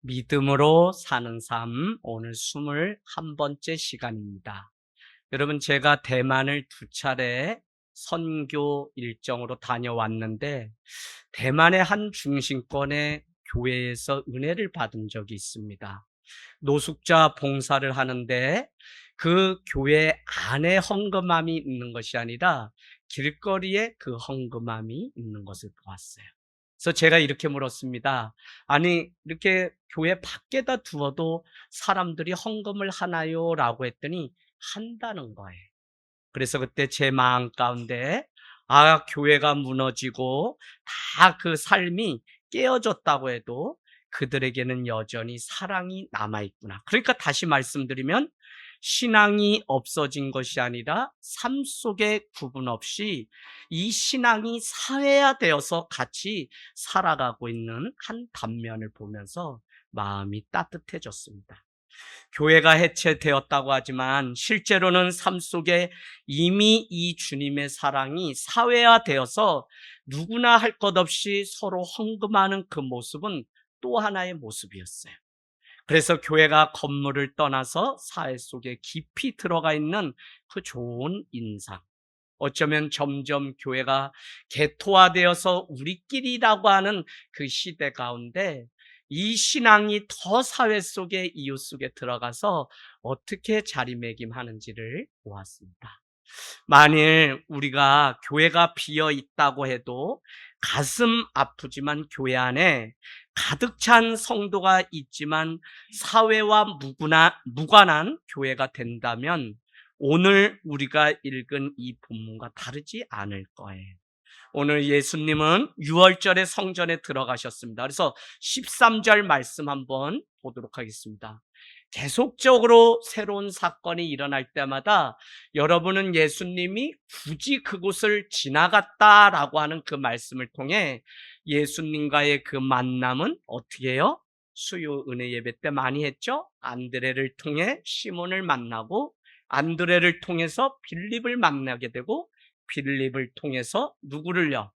믿음으로 사는 삶, 오늘 21번째 시간입니다. 여러분, 제가 대만을 2차례 선교 일정으로 다녀왔는데, 대만의 한 중심권의 교회에서 은혜를 받은 적이 있습니다. 노숙자 봉사를 하는데, 그 교회 안에 헌금함이 있는 것이 아니라 길거리에 그 헌금함이 있는 것을 보았어요. 그래서 제가 이렇게 물었습니다. 아니, 이렇게 교회 밖에다 두어도 사람들이 헌금을 하나요? 라고 했더니 한다는 거예요. 그래서 그때 제 마음 가운데 교회가 무너지고 다 그 삶이 깨어졌다고 해도 그들에게는 여전히 사랑이 남아있구나. 그러니까 다시 말씀드리면 신앙이 없어진 것이 아니라 삶 속에 구분 없이 이 신앙이 사회화되어서 같이 살아가고 있는 한 단면을 보면서 마음이 따뜻해졌습니다. 교회가 해체되었다고 하지만 실제로는 삶 속에 이미 이 주님의 사랑이 사회화되어서 누구나 할 것 없이 서로 헌금하는 그 모습은 또 하나의 모습이었어요. 그래서 교회가 건물을 떠나서 사회 속에 깊이 들어가 있는 그 좋은 인상. 어쩌면 점점 교회가 개토화되어서 우리끼리라고 하는 그 시대 가운데 이 신앙이 더 사회 속에 이웃 속에 들어가서 어떻게 자리매김하는지를 보았습니다. 만일 우리가 교회가 비어 있다고 해도 가슴 아프지만 교회 안에 가득 찬 성도가 있지만 사회와 무관한 교회가 된다면 오늘 우리가 읽은 이 본문과 다르지 않을 거예요. 오늘 예수님은 6월절에 성전에 들어가셨습니다. 그래서 13절 말씀 한번 보도록 하겠습니다. 계속적으로 새로운 사건이 일어날 때마다 여러분은 예수님이 굳이 그곳을 지나갔다라고 하는 그 말씀을 통해 예수님과의 그 만남은 어떻게 해요? 수요 은혜 예배 때 많이 했죠? 안드레를 통해 시몬을 만나고 안드레를 통해서 빌립을 만나게 되고 빌립을 통해서 누구를요?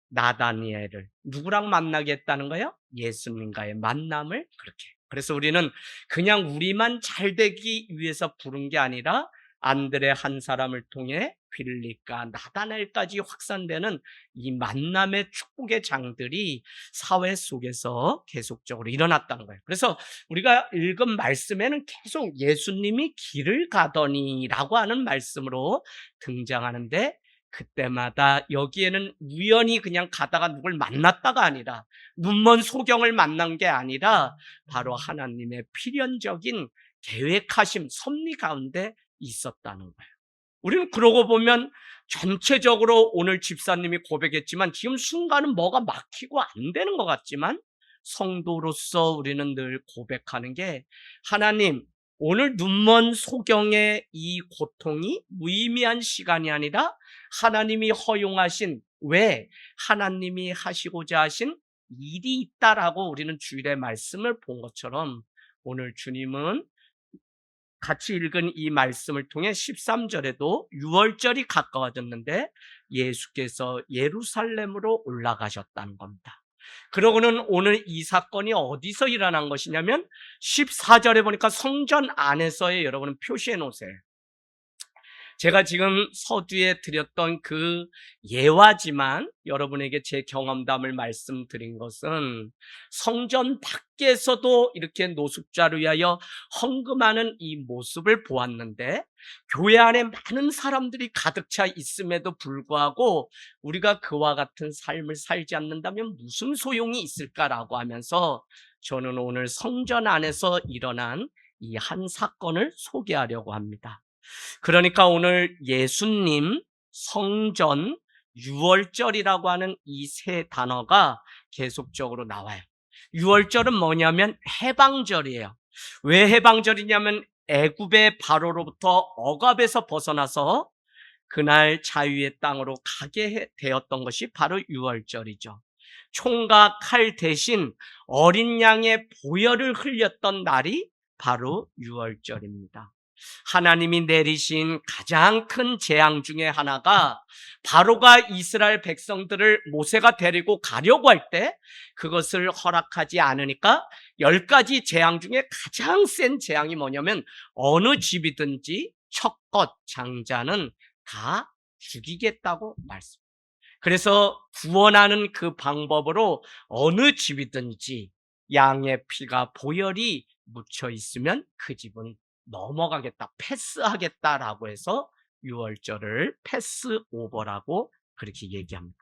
나다니엘을. 누구랑 만나게 했다는 거예요? 예수님과의 만남을 그렇게. 그래서 우리는 그냥 우리만 잘 되기 위해서 부른 게 아니라 안드레 한 사람을 통해 빌립과 나다나엘까지 확산되는 이 만남의 축복의 장들이 사회 속에서 계속적으로 일어났다는 거예요. 그래서 우리가 읽은 말씀에는 계속 예수님이 길을 가더니라고 하는 말씀으로 등장하는데 그때마다 여기에는 우연히 그냥 가다가 누굴 만났다가 아니라 눈먼 소경을 만난 게 아니라 바로 하나님의 필연적인 계획하심, 섭리 가운데 있었다는 거예요. 우리는 그러고 보면 전체적으로 오늘 집사님이 고백했지만 지금 순간은 뭐가 막히고 안 되는 것 같지만 성도로서 우리는 늘 고백하는 게 하나님, 오늘 눈먼 소경의 이 고통이 무의미한 시간이 아니라 하나님이 허용하신 왜 하나님이 하시고자 하신 일이 있다라고 우리는 주일의 말씀을 본 것처럼 오늘 주님은 같이 읽은 이 말씀을 통해 13절에도 6월절이 가까워졌는데 예수께서 예루살렘으로 올라가셨다는 겁니다. 그러고는 오늘 이 사건이 어디서 일어난 것이냐면 14절에 보니까 성전 안에서의 여러분은 표시해 놓으세요. 제가 지금 서두에 드렸던 그 예화지만 여러분에게 제 경험담을 말씀드린 것은 성전 밖에서도 이렇게 노숙자를 위하여 헌금하는 이 모습을 보았는데 교회 안에 많은 사람들이 가득 차 있음에도 불구하고 우리가 그와 같은 삶을 살지 않는다면 무슨 소용이 있을까라고 하면서 저는 오늘 성전 안에서 일어난 이 한 사건을 소개하려고 합니다. 그러니까 오늘 예수님, 성전, 유월절이라고 하는 이 세 단어가 계속적으로 나와요. 유월절은 뭐냐면 해방절이에요. 왜 해방절이냐면 애굽의 바로로부터 억압에서 벗어나서 그날 자유의 땅으로 가게 되었던 것이 바로 유월절이죠. 총과 칼 대신 어린 양의 보혈을 흘렸던 날이 바로 유월절입니다. 하나님이 내리신 가장 큰 재앙 중에 하나가 바로가 이스라엘 백성들을 모세가 데리고 가려고 할 때 그것을 허락하지 않으니까 10가지 재앙 중에 가장 센 재앙이 뭐냐면 어느 집이든지 첫 것 장자는 다 죽이겠다고 말씀. 그래서 구원하는 그 방법으로 어느 집이든지 양의 피가 보혈이 묻혀 있으면 그 집은 넘어가겠다, 패스하겠다라고 해서 유월절을 패스오버라고 그렇게 얘기합니다.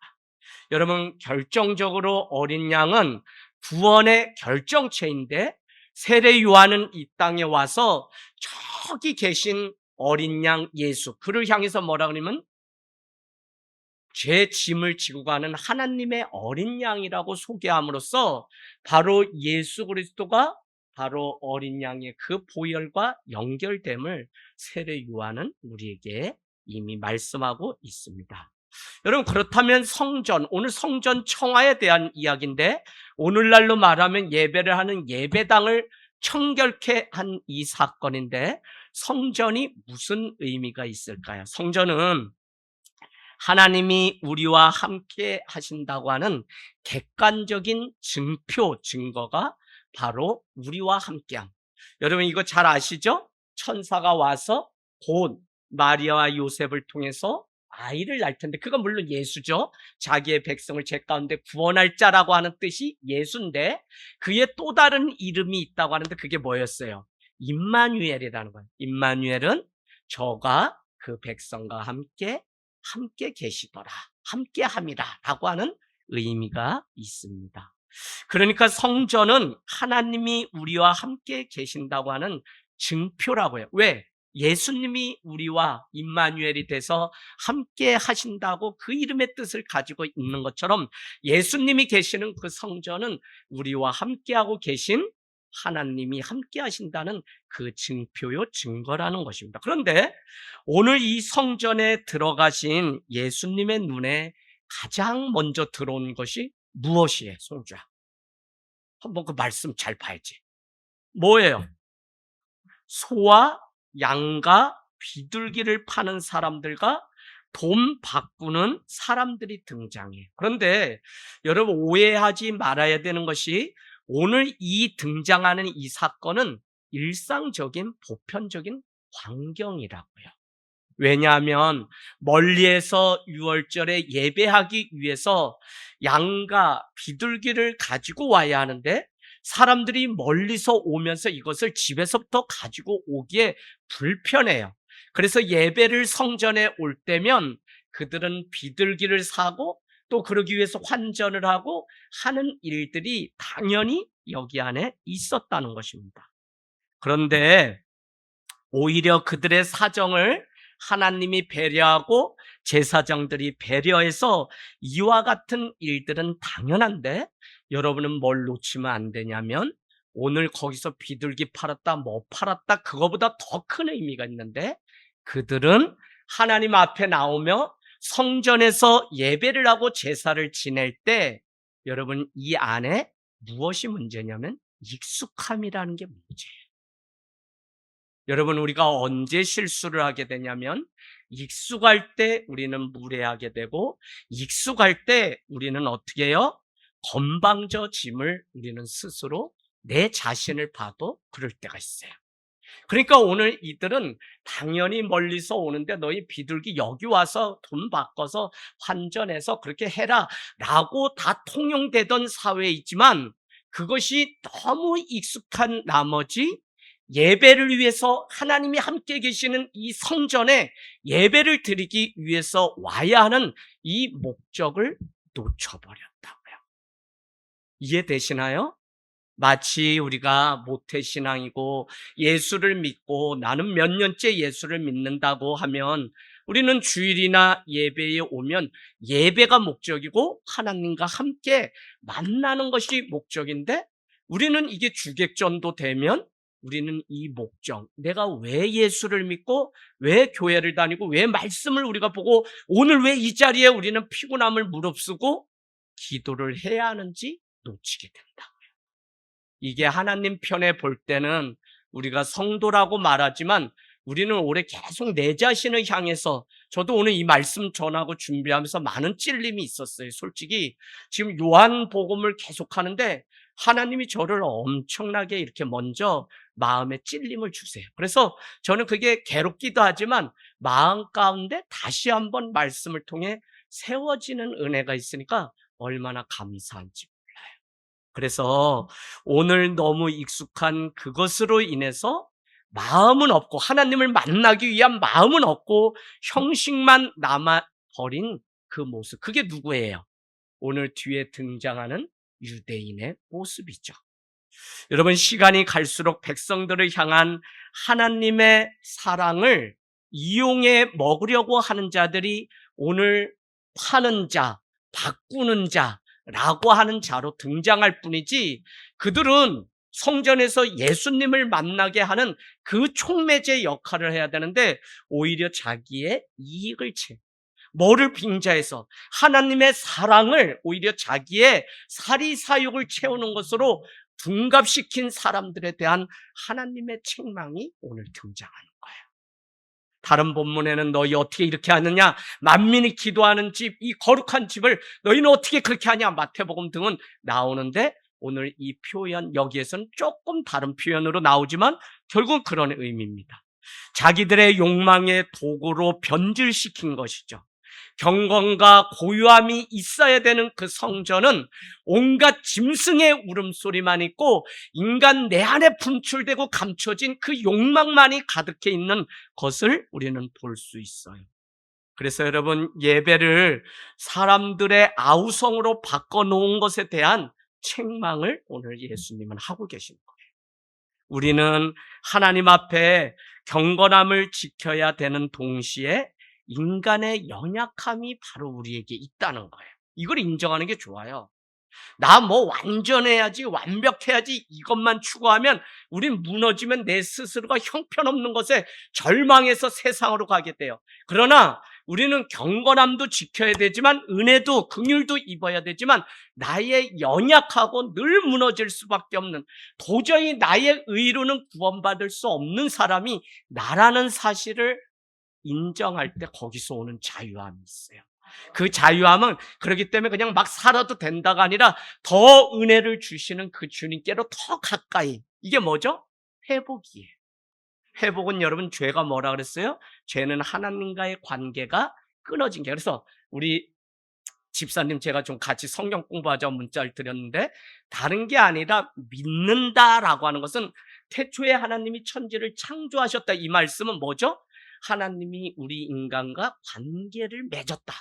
여러분, 결정적으로 어린 양은 구원의 결정체인데 세례 요한은 이 땅에 와서 저기 계신 어린 양 예수, 그를 향해서 뭐라 그러면 죄 짐을 지고 가는 하나님의 어린 양이라고 소개함으로써 바로 예수 그리스도가 바로 어린 양의 그 보혈과 연결됨을 세례 요한은 우리에게 이미 말씀하고 있습니다. 여러분, 그렇다면 성전, 오늘 성전 청화에 대한 이야기인데 오늘날로 말하면 예배를 하는 예배당을 청결케 한 이 사건인데 성전이 무슨 의미가 있을까요? 성전은 하나님이 우리와 함께 하신다고 하는 객관적인 증표, 증거가 바로 우리와 함께함. 여러분, 이거 잘 아시죠? 천사가 와서 곧 마리아와 요셉을 통해서 아이를 낳을 텐데, 그건 물론 예수죠. 자기의 백성을 제 가운데 구원할 자라고 하는 뜻이 예수인데, 그의 또 다른 이름이 있다고 하는데 그게 뭐였어요? 임마누엘이라는 거예요. 임마누엘은 저가 그 백성과 함께 계시더라, 함께 함이라 라고 하는 의미가 있습니다. 그러니까 성전은 하나님이 우리와 함께 계신다고 하는 증표라고 해요. 왜? 예수님이 우리와 임마누엘이 돼서 함께 하신다고 그 이름의 뜻을 가지고 있는 것처럼 예수님이 계시는 그 성전은 우리와 함께하고 계신 하나님이 함께 하신다는 그 증표요, 증거라는 것입니다. 그런데 오늘 이 성전에 들어가신 예수님의 눈에 가장 먼저 들어온 것이 무엇이에요, 송주야? 한번 그 말씀 잘 봐야지. 뭐예요? 소와 양과 비둘기를 파는 사람들과 돈 바꾸는 사람들이 등장해요. 그런데 여러분, 오해하지 말아야 되는 것이 오늘 이 등장하는 이 사건은 일상적인 보편적인 광경이라고요. 왜냐하면 멀리에서 유월절에 예배하기 위해서 양과 비둘기를 가지고 와야 하는데 사람들이 멀리서 오면서 이것을 집에서부터 가지고 오기에 불편해요. 그래서 예배를 성전에 올 때면 그들은 비둘기를 사고 또 그러기 위해서 환전을 하고 하는 일들이 당연히 여기 안에 있었다는 것입니다. 그런데 오히려 그들의 사정을 하나님이 배려하고 제사장들이 배려해서 이와 같은 일들은 당연한데 여러분은 뭘 놓치면 안 되냐면 오늘 거기서 비둘기 팔았다, 뭐 팔았다, 그거보다 더 큰 의미가 있는데 그들은 하나님 앞에 나오며 성전에서 예배를 하고 제사를 지낼 때 여러분, 이 안에 무엇이 문제냐면 익숙함이라는 게 문제예요. 여러분, 우리가 언제 실수를 하게 되냐면 익숙할 때 우리는 무례하게 되고 익숙할 때 우리는 어떻게 해요? 건방져짐을 우리는 스스로 내 자신을 봐도 그럴 때가 있어요. 그러니까 오늘 이들은 당연히 멀리서 오는데 너희 비둘기 여기 와서 돈 바꿔서 환전해서 그렇게 해라 라고 다 통용되던 사회이지만 그것이 너무 익숙한 나머지 예배를 위해서 하나님이 함께 계시는 이 성전에 예배를 드리기 위해서 와야 하는 이 목적을 놓쳐버렸다고요. 이해되시나요? 마치 우리가 모태신앙이고 예수를 믿고 나는 몇 년째 예수를 믿는다고 하면 우리는 주일이나 예배에 오면 예배가 목적이고 하나님과 함께 만나는 것이 목적인데 우리는 이게 주객전도 되면 우리는 이 목적, 내가 왜 예수를 믿고 왜 교회를 다니고 왜 말씀을 우리가 보고 오늘 왜 이 자리에 우리는 피곤함을 무릅쓰고 기도를 해야 하는지 놓치게 된다. 이게 하나님 편에 볼 때는 우리가 성도라고 말하지만 우리는 올해 계속 내 자신을 향해서, 저도 오늘 이 말씀 전하고 준비하면서 많은 찔림이 있었어요. 솔직히 지금 요한복음을 계속하는데 하나님이 저를 엄청나게 이렇게 먼저 마음에 찔림을 주세요. 그래서 저는 그게 괴롭기도 하지만 마음 가운데 다시 한번 말씀을 통해 세워지는 은혜가 있으니까 얼마나 감사한지 몰라요. 그래서 오늘 너무 익숙한 그것으로 인해서 마음은 없고, 하나님을 만나기 위한 마음은 없고 형식만 남아버린 그 모습, 그게 누구예요? 오늘 뒤에 등장하는 유대인의 모습이죠. 여러분, 시간이 갈수록 백성들을 향한 하나님의 사랑을 이용해 먹으려고 하는 자들이 오늘 파는 자, 바꾸는 자라고 하는 자로 등장할 뿐이지, 그들은 성전에서 예수님을 만나게 하는 그 촉매제 역할을 해야 되는데 오히려 자기의 이익을 뭐를 빙자해서 하나님의 사랑을 오히려 자기의 사리사욕을 채우는 것으로 둔갑시킨 사람들에 대한 하나님의 책망이 오늘 등장하는 거예요. 다른 본문에는 너희 어떻게 이렇게 하느냐, 만민이 기도하는 집, 이 거룩한 집을 너희는 어떻게 그렇게 하냐, 마태복음 등은 나오는데 오늘 이 표현, 여기에서는 조금 다른 표현으로 나오지만 결국 그런 의미입니다. 자기들의 욕망의 도구로 변질시킨 것이죠. 경건과 고요함이 있어야 되는 그 성전은 온갖 짐승의 울음소리만 있고 인간 내 안에 분출되고 감춰진 그 욕망만이 가득해 있는 것을 우리는 볼 수 있어요. 그래서 여러분, 예배를 사람들의 아우성으로 바꿔놓은 것에 대한 책망을 오늘 예수님은 하고 계신 거예요. 우리는 하나님 앞에 경건함을 지켜야 되는 동시에 인간의 연약함이 바로 우리에게 있다는 거예요. 이걸 인정하는 게 좋아요. 나 뭐 완전해야지, 완벽해야지 이것만 추구하면 우린 무너지면 내 스스로가 형편없는 것에 절망해서 세상으로 가게 돼요. 그러나 우리는 경건함도 지켜야 되지만 은혜도, 긍휼도 입어야 되지만 나의 연약하고 늘 무너질 수밖에 없는, 도저히 나의 의로는 구원받을 수 없는 사람이 나라는 사실을 인정할 때 거기서 오는 자유함이 있어요. 그 자유함은 그렇기 때문에 그냥 막 살아도 된다가 아니라 더 은혜를 주시는 그 주님께로 더 가까이, 이게 뭐죠? 회복이에요. 회복은 여러분, 죄가 뭐라 그랬어요? 죄는 하나님과의 관계가 끊어진 게. 그래서 우리 집사님, 제가 좀 같이 성경 공부하자고 문자를 드렸는데 다른 게 아니라 믿는다라고 하는 것은 태초에 하나님이 천지를 창조하셨다, 이 말씀은 뭐죠? 하나님이 우리 인간과 관계를 맺었다.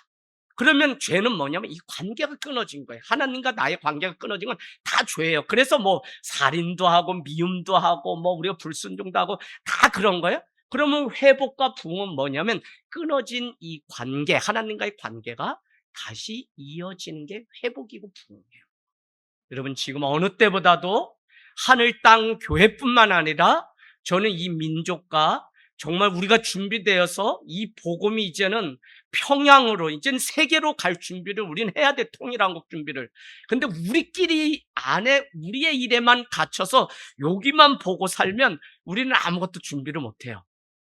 그러면 죄는 뭐냐면 이 관계가 끊어진 거예요. 하나님과 나의 관계가 끊어진 건 다 죄예요. 그래서 뭐 살인도 하고 미움도 하고 뭐 우리가 불순종도 하고 다 그런 거예요. 그러면 회복과 부흥은 뭐냐면 끊어진 이 관계, 하나님과의 관계가 다시 이어지는 게 회복이고 부흥이에요. 여러분, 지금 어느 때보다도 하늘 땅 교회뿐만 아니라 저는 이 민족과 정말 우리가 준비되어서 이 복음이 이제는 평양으로, 이제는 세계로 갈 준비를 우리는 해야 돼, 통일한국 준비를. 근데 우리끼리 안에 우리의 일에만 갇혀서 여기만 보고 살면 우리는 아무것도 준비를 못해요.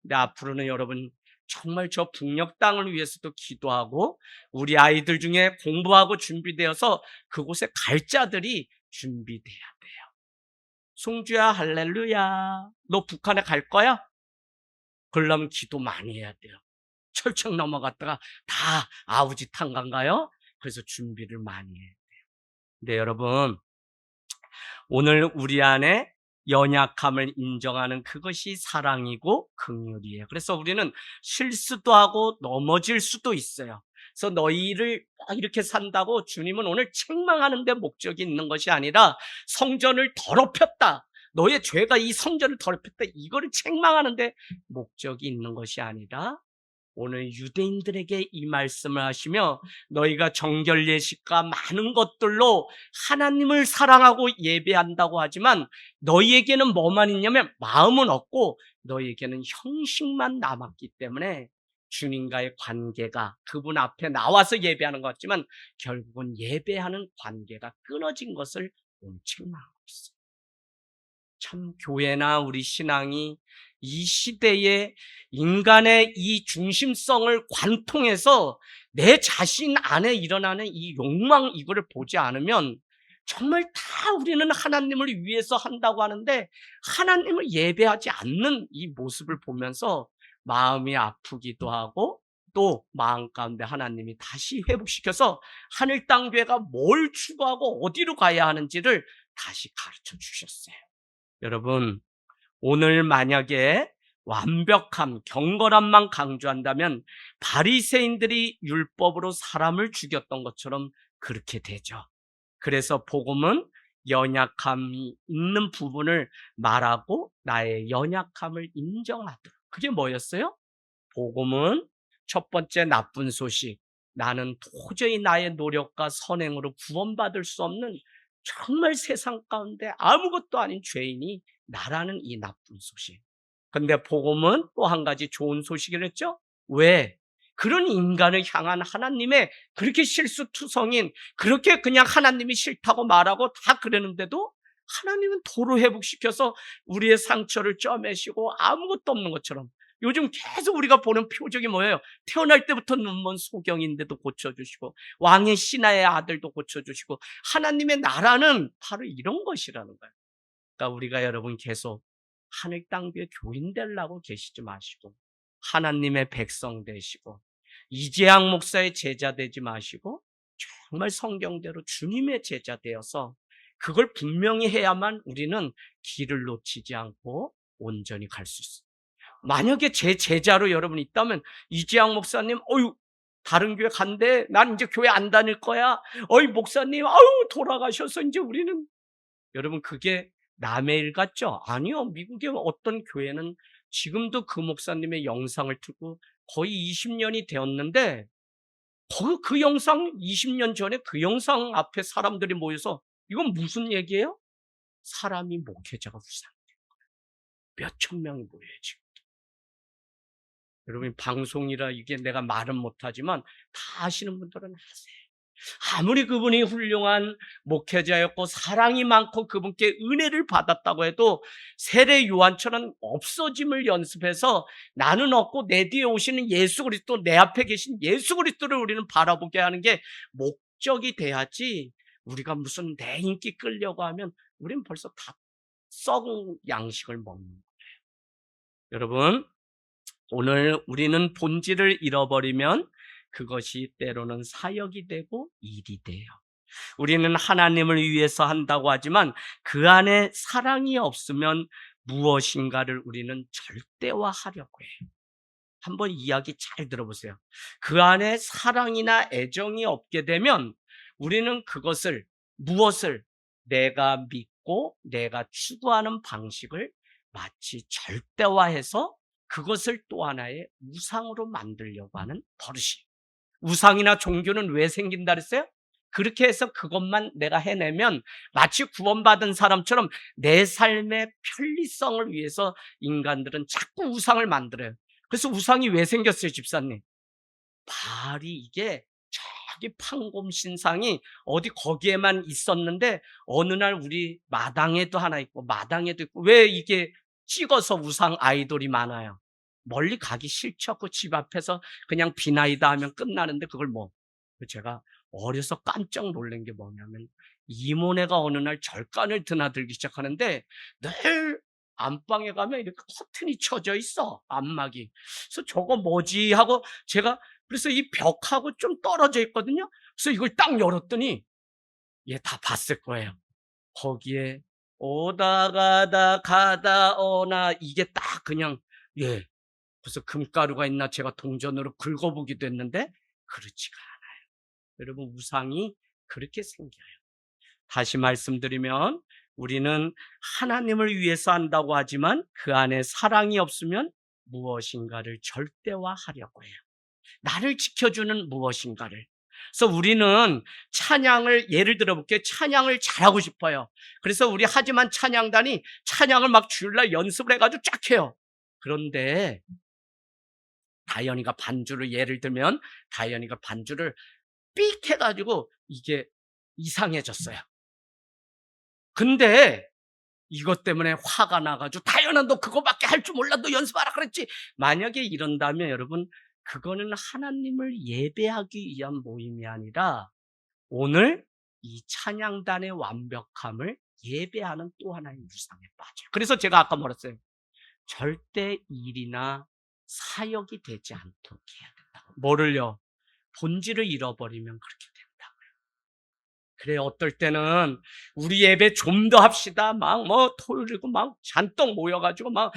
근데 앞으로는 여러분, 정말 저 북녘 땅을 위해서도 기도하고 우리 아이들 중에 공부하고 준비되어서 그곳에 갈 자들이 준비돼야 돼요. 송주야, 할렐루야. 너 북한에 갈 거야? 그러려면 기도 많이 해야 돼요. 철책 넘어갔다가 다 아우지 탄간가요? 그래서 준비를 많이 해야 돼요. 근데 여러분, 오늘 우리 안에 연약함을 인정하는 그것이 사랑이고 긍휼이에요. 그래서 우리는 실수도 하고 넘어질 수도 있어요. 그래서 너희를 이렇게 산다고 주님은 오늘 책망하는 데 목적이 있는 것이 아니라 성전을 더럽혔다, 너의 죄가 이 성전을 더럽혔다, 이거를 책망하는 데 목적이 있는 것이 아니라 오늘 유대인들에게 이 말씀을 하시며 너희가 정결 예식과 많은 것들로 하나님을 사랑하고 예배한다고 하지만 너희에게는 뭐만 있냐면 마음은 없고 너희에게는 형식만 남았기 때문에 주님과의 관계가, 그분 앞에 나와서 예배하는 것 같지만 결국은 예배하는 관계가 끊어진 것을 오늘 책망하고 있어요. 참 교회나 우리 신앙이 이 시대의 인간의 이 중심성을 관통해서 내 자신 안에 일어나는 이 욕망, 이거를 보지 않으면 정말 다 우리는 하나님을 위해서 한다고 하는데 하나님을 예배하지 않는 이 모습을 보면서 마음이 아프기도 하고, 또 마음 가운데 하나님이 다시 회복시켜서 하늘 땅 교회가 뭘 추구하고 어디로 가야 하는지를 다시 가르쳐 주셨어요. 여러분, 오늘 만약에 완벽함, 경건함만 강조한다면 바리새인들이 율법으로 사람을 죽였던 것처럼 그렇게 되죠. 그래서 복음은 연약함이 있는 부분을 말하고 나의 연약함을 인정하도록. 그게 뭐였어요? 복음은 첫 번째 나쁜 소식, 나는 도저히 나의 노력과 선행으로 구원받을 수 없는 정말 세상 가운데 아무것도 아닌 죄인이 나라는 이 나쁜 소식. 근데 복음은 또 한 가지 좋은 소식을 했죠. 왜? 그런 인간을 향한 하나님의 그렇게 실수투성인, 그렇게 그냥 하나님이 싫다고 말하고 다 그러는데도 하나님은 도로 회복시켜서 우리의 상처를 쪄매시고 아무것도 없는 것처럼. 요즘 계속 우리가 보는 표적이 뭐예요? 태어날 때부터 눈먼 소경인데도 고쳐주시고, 왕의 신하의 아들도 고쳐주시고, 하나님의 나라는 바로 이런 것이라는 거예요. 그러니까 우리가 여러분 계속 하늘 땅교회 교인 되려고 계시지 마시고 하나님의 백성 되시고 이재학 목사의 제자 되지 마시고 정말 성경대로 주님의 제자 되어서 그걸 분명히 해야만 우리는 길을 놓치지 않고 온전히 갈 수 있어요. 만약에 제 제자로 여러분 있다면 이재학 목사님 다른 교회 간대, 난 이제 교회 안 다닐 거야. 목사님 돌아가셔서 이제 우리는, 여러분 그게 남의 일 같죠? 아니요. 미국의 어떤 교회는 지금도 그 목사님의 영상을 틀고 거의 20년이 되었는데 그 영상 20년 전에 그 영상 앞에 사람들이 모여서 이건 무슨 얘기예요? 사람이 목회자가 부상된 거예요. 몇천 명이 모여요 지금. 여러분 방송이라 이게 내가 말은 못하지만 다 아시는 분들은 아세요. 아무리 그분이 훌륭한 목회자였고 사랑이 많고 그분께 은혜를 받았다고 해도 세례 요한처럼 없어짐을 연습해서 나는 없고 내 뒤에 오시는 예수 그리스도, 내 앞에 계신 예수 그리스도를 우리는 바라보게 하는 게 목적이 돼야지. 우리가 무슨 내 인기 끌려고 하면 우리는 벌써 다 썩은 양식을 먹는 거예요. 여러분, 오늘 우리는 본질을 잃어버리면 그것이 때로는 사역이 되고 일이 돼요. 우리는 하나님을 위해서 한다고 하지만 그 안에 사랑이 없으면 무엇인가를 우리는 절대화하려고 해요. 한번 이야기 잘 들어보세요. 그 안에 사랑이나 애정이 없게 되면 우리는 그것을, 무엇을, 내가 믿고 내가 추구하는 방식을 마치 절대화해서 그것을 또 하나의 우상으로 만들려고 하는 버릇이. 우상이나 종교는 왜 생긴다 그랬어요? 그렇게 해서 그것만 내가 해내면 마치 구원받은 사람처럼 내 삶의 편리성을 위해서 인간들은 자꾸 우상을 만들어요. 그래서 우상이 왜 생겼어요, 집사님? 바알이 이게 저기 판곰 신상이 어디 거기에만 있었는데 어느 날 우리 마당에도 하나 있고 마당에도 있고, 왜 이게 찍어서 우상 아이돌이 많아요? 멀리 가기 싫죠. 집 앞에서 그냥 비나이다 하면 끝나는데 그걸 제가 어려서 깜짝 놀란 게 뭐냐면 이모네가 어느 날 절간을 드나들기 시작하는데 늘 안방에 가면 이렇게 커튼이 쳐져 있어, 안막이. 그래서 저거 뭐지 하고 제가, 그래서 이 벽하고 좀 떨어져 있거든요. 그래서 이걸 딱 열었더니 얘 다 봤을 거예요. 거기에 오다 가다 가다 오나 이게 딱 그냥, 예, 그래서 금가루가 있나 제가 동전으로 긁어보기도 했는데 그렇지가 않아요. 여러분 우상이 그렇게 생겨요. 다시 말씀드리면 우리는 하나님을 위해서 한다고 하지만 그 안에 사랑이 없으면 무엇인가를 절대화하려고 해요. 나를 지켜주는 무엇인가를. 그래서 우리는 찬양을, 예를 들어 볼게요. 찬양을 잘하고 싶어요. 그래서 우리 하지만 찬양단이 찬양을 막 주일날 연습을 해가지고 쫙 해요. 그런데 다현이가 반주를, 예를 들면 다현이가 반주를 삑 해가지고 이게 이상해졌어요. 근데 이것 때문에 화가 나가지고 다현아 너 그거밖에 할 줄 몰라 너 연습하라 그랬지. 만약에 이런다면 여러분 그거는 하나님을 예배하기 위한 모임이 아니라 오늘 이 찬양단의 완벽함을 예배하는 또 하나의 유상에 빠져요. 그래서 제가 아까 말했어요. 절대 일이나 사역이 되지 않도록 해야 된다고. 뭐를요? 본질을 잃어버리면 그렇게 된다고요. 그래 어떨 때는 우리 예배 좀 더 합시다. 막 뭐 토요일이고 막 잔뜩 모여가지고 막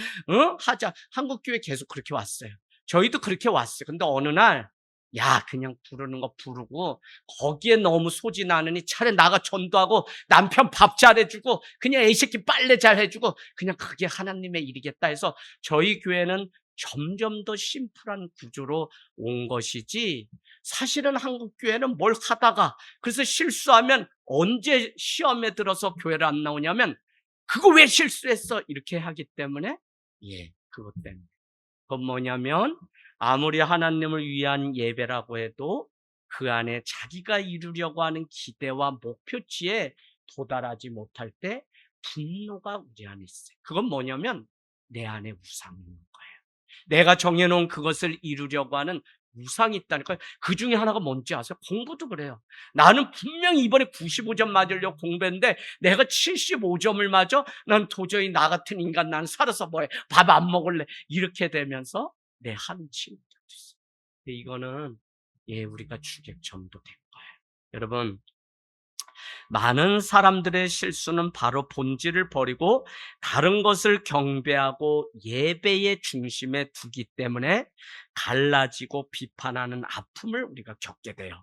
하자. 한국교회 계속 그렇게 왔어요. 저희도 그렇게 왔어요. 근데 어느 날 야 그냥 부르는 거 부르고 거기에 너무 소진하느니 차라리 나가 전도하고 남편 밥 잘해주고 그냥 애새끼 빨래 잘해주고 그냥 그게 하나님의 일이겠다 해서 저희 교회는 점점 더 심플한 구조로 온 것이지 사실은 한국교회는 뭘 하다가 그래서 실수하면 언제 시험에 들어서 교회를 안 나오냐면 그거 왜 실수했어? 이렇게 하기 때문에 그것 때문에 그건 뭐냐면 아무리 하나님을 위한 예배라고 해도 그 안에 자기가 이루려고 하는 기대와 목표치에 도달하지 못할 때 분노가 우리 안에 있어요. 그건 뭐냐면 내 안에 우상이 있는 거예요. 내가 정해놓은 그것을 이루려고 하는 우상이 있다니까요. 그 중에 하나가 뭔지 아세요? 공부도 그래요. 나는 분명히 이번에 95점 맞으려고 공부했는데 내가 75점을 맞아? 난 도저히 나 같은 인간 나는 살아서 뭐해? 밥 안 먹을래? 이렇게 되면서 내 한 친구가 됐어요. 이거는 우리가 주객전도 된 거예요. 여러분 많은 사람들의 실수는 바로 본질을 버리고 다른 것을 경배하고 예배의 중심에 두기 때문에 갈라지고 비판하는 아픔을 우리가 겪게 돼요.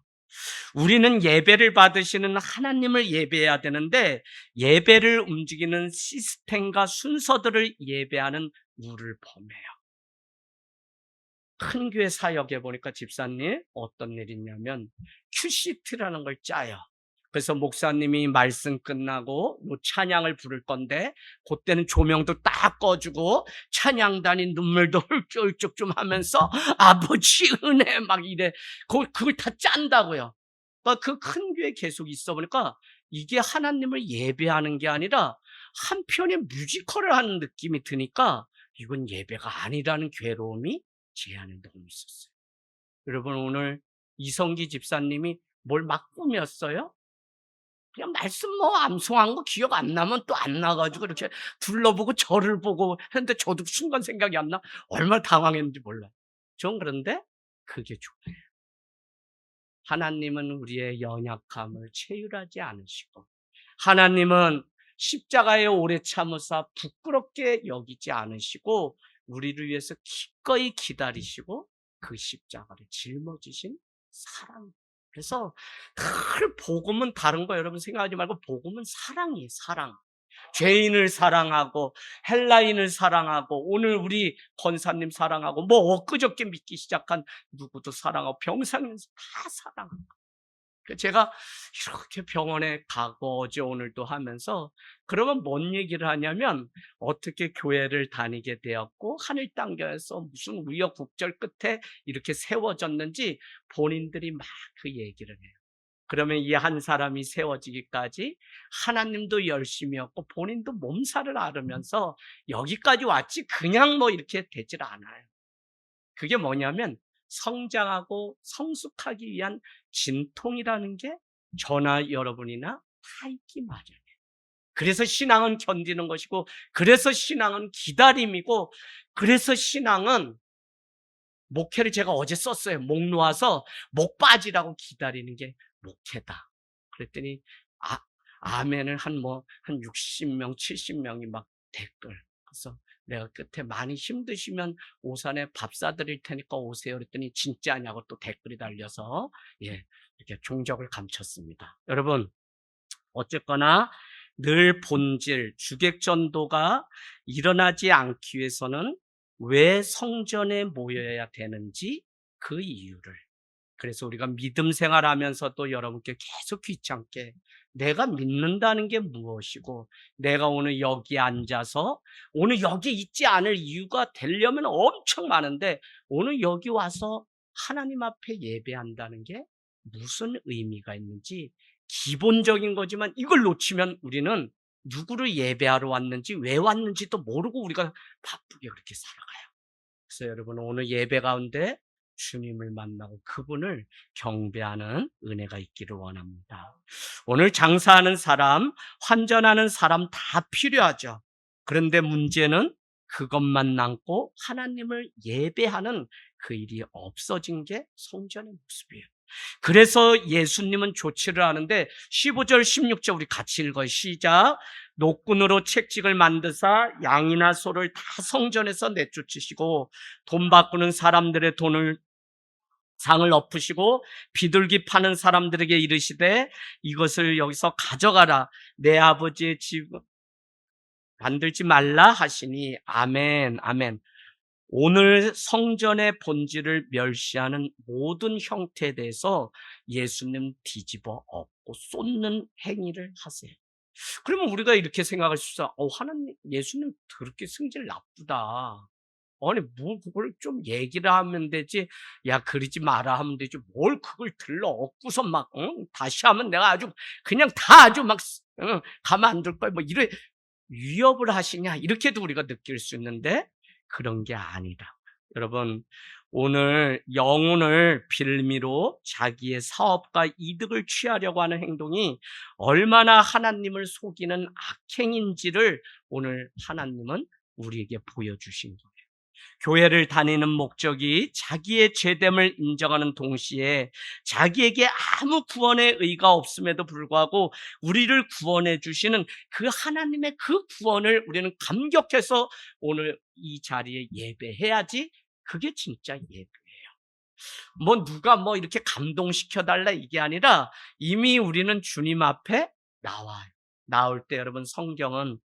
우리는 예배를 받으시는 하나님을 예배해야 되는데 예배를 움직이는 시스템과 순서들을 예배하는 우를 범해요. 큰 교회 사역에 보니까 집사님 어떤 일이 있냐면 큐시트라는 걸 짜요. 그래서 목사님이 말씀 끝나고 찬양을 부를 건데 그때는 조명도 딱 꺼주고 찬양단이 눈물도 훌쩍훌쩍 좀 하면서 아버지 은혜 막 이래. 그걸 다 짠다고요. 그러니까 그 큰 교회 계속 있어 보니까 이게 하나님을 예배하는 게 아니라 한편의 뮤지컬을 하는 느낌이 드니까 이건 예배가 아니라는 괴로움이 제 안에 너무 있었어요. 여러분 오늘 이성기 집사님이 뭘 막 꾸몄어요? 그냥 말씀 뭐 암송한 거 기억 안 나면 또 안 나가지고 이렇게 둘러보고 저를 보고 했는데 저도 순간 생각이 안 나. 얼마나 당황했는지 몰라요. 전 그런데 그게 좋아요. 하나님은 우리의 연약함을 체휼하지 않으시고 하나님은 십자가에 오래 참으사 부끄럽게 여기지 않으시고 우리를 위해서 기꺼이 기다리시고 그 십자가를 짊어지신 사랑. 그래서 늘 복음은 다른 거 여러분 생각하지 말고 복음은 사랑이에요. 사랑. 죄인을 사랑하고 헬라인을 사랑하고 오늘 우리 권사님 사랑하고 뭐 엊그저께 믿기 시작한 누구도 사랑하고 병상에서 다 사랑하고 제가 이렇게 병원에 가고 어제 오늘도 하면서 그러면 뭔 얘기를 하냐면 어떻게 교회를 다니게 되었고 하늘 땅교에서 무슨 우여곡절 끝에 이렇게 세워졌는지 본인들이 막 그 얘기를 해요. 그러면 이 한 사람이 세워지기까지 하나님도 열심히였고 본인도 몸살을 앓으면서 여기까지 왔지 그냥 뭐 이렇게 되질 않아요. 그게 뭐냐면 성장하고 성숙하기 위한 진통이라는 게 저나 여러분이나 다 있기 마련이에요. 그래서 신앙은 견디는 것이고 그래서 신앙은 기다림이고 그래서 신앙은 목회를 제가 어제 썼어요. 목 놓아서 목 빠지라고 기다리는 게 목회다. 그랬더니 아멘을 한 60명, 70명이 막 댓글. 그래서 내가 끝에 많이 힘드시면 오산에 밥 사드릴 테니까 오세요. 그랬더니 진짜냐고 또 댓글이 달려서 이렇게 종적을 감췄습니다. 여러분 어쨌거나 늘 본질, 주객전도가 일어나지 않기 위해서는 왜 성전에 모여야 되는지 그 이유를. 그래서 우리가 믿음 생활하면서도 여러분께 계속 귀찮게 내가 믿는다는 게 무엇이고 내가 오늘 여기 앉아서 오늘 여기 있지 않을 이유가 되려면 엄청 많은데 오늘 여기 와서 하나님 앞에 예배한다는 게 무슨 의미가 있는지 기본적인 거지만 이걸 놓치면 우리는 누구를 예배하러 왔는지 왜 왔는지도 모르고 우리가 바쁘게 그렇게 살아가요. 그래서 여러분 오늘 예배 가운데 주님을 만나고 그분을 경배하는 은혜가 있기를 원합니다. 오늘 장사하는 사람, 환전하는 사람 다 필요하죠. 그런데 문제는 그것만 남고 하나님을 예배하는 그 일이 없어진 게 성전의 모습이에요. 그래서 예수님은 조치를 하는데 15절 16절 우리 같이 읽어요. 시작. 노끈으로 채찍을 만드사 양이나 소를 다 성전에서 내쫓으시고 돈 바꾸는 사람들의 돈을 상을 엎으시고 비둘기 파는 사람들에게 이르시되 이것을 여기서 가져가라. 내 아버지의 집 만들지 말라 하시니 아멘 아멘. 오늘 성전의 본질을 멸시하는 모든 형태에 대해서 예수님 뒤집어 엎고 쏟는 행위를 하세요. 그러면 우리가 이렇게 생각할 수 있어. 하나님, 예수님 그렇게 성질 나쁘다. 아니, 뭘 그걸 좀 얘기를 하면 되지. 야, 그러지 마라 하면 되지. 뭘 그걸 들러 엎고서 막, 응? 다시 하면 내가 아주, 그냥 다 아주 막, 응? 가만 안 둘 거야. 뭐, 이래, 위협을 하시냐. 이렇게도 우리가 느낄 수 있는데, 그런 게 아니다. 여러분, 오늘 영혼을 빌미로 자기의 사업과 이득을 취하려고 하는 행동이 얼마나 하나님을 속이는 악행인지를 오늘 하나님은 우리에게 보여주신 거예요. 교회를 다니는 목적이 자기의 죄됨을 인정하는 동시에 자기에게 아무 구원의 의가 없음에도 불구하고 우리를 구원해 주시는 그 하나님의 그 구원을 우리는 감격해서 오늘 이 자리에 예배해야지. 그게 진짜 예배예요. 뭐 누가 뭐 이렇게 감동시켜 달라 이게 아니라 이미 우리는 주님 앞에 나와요. 나올 때 여러분 성경은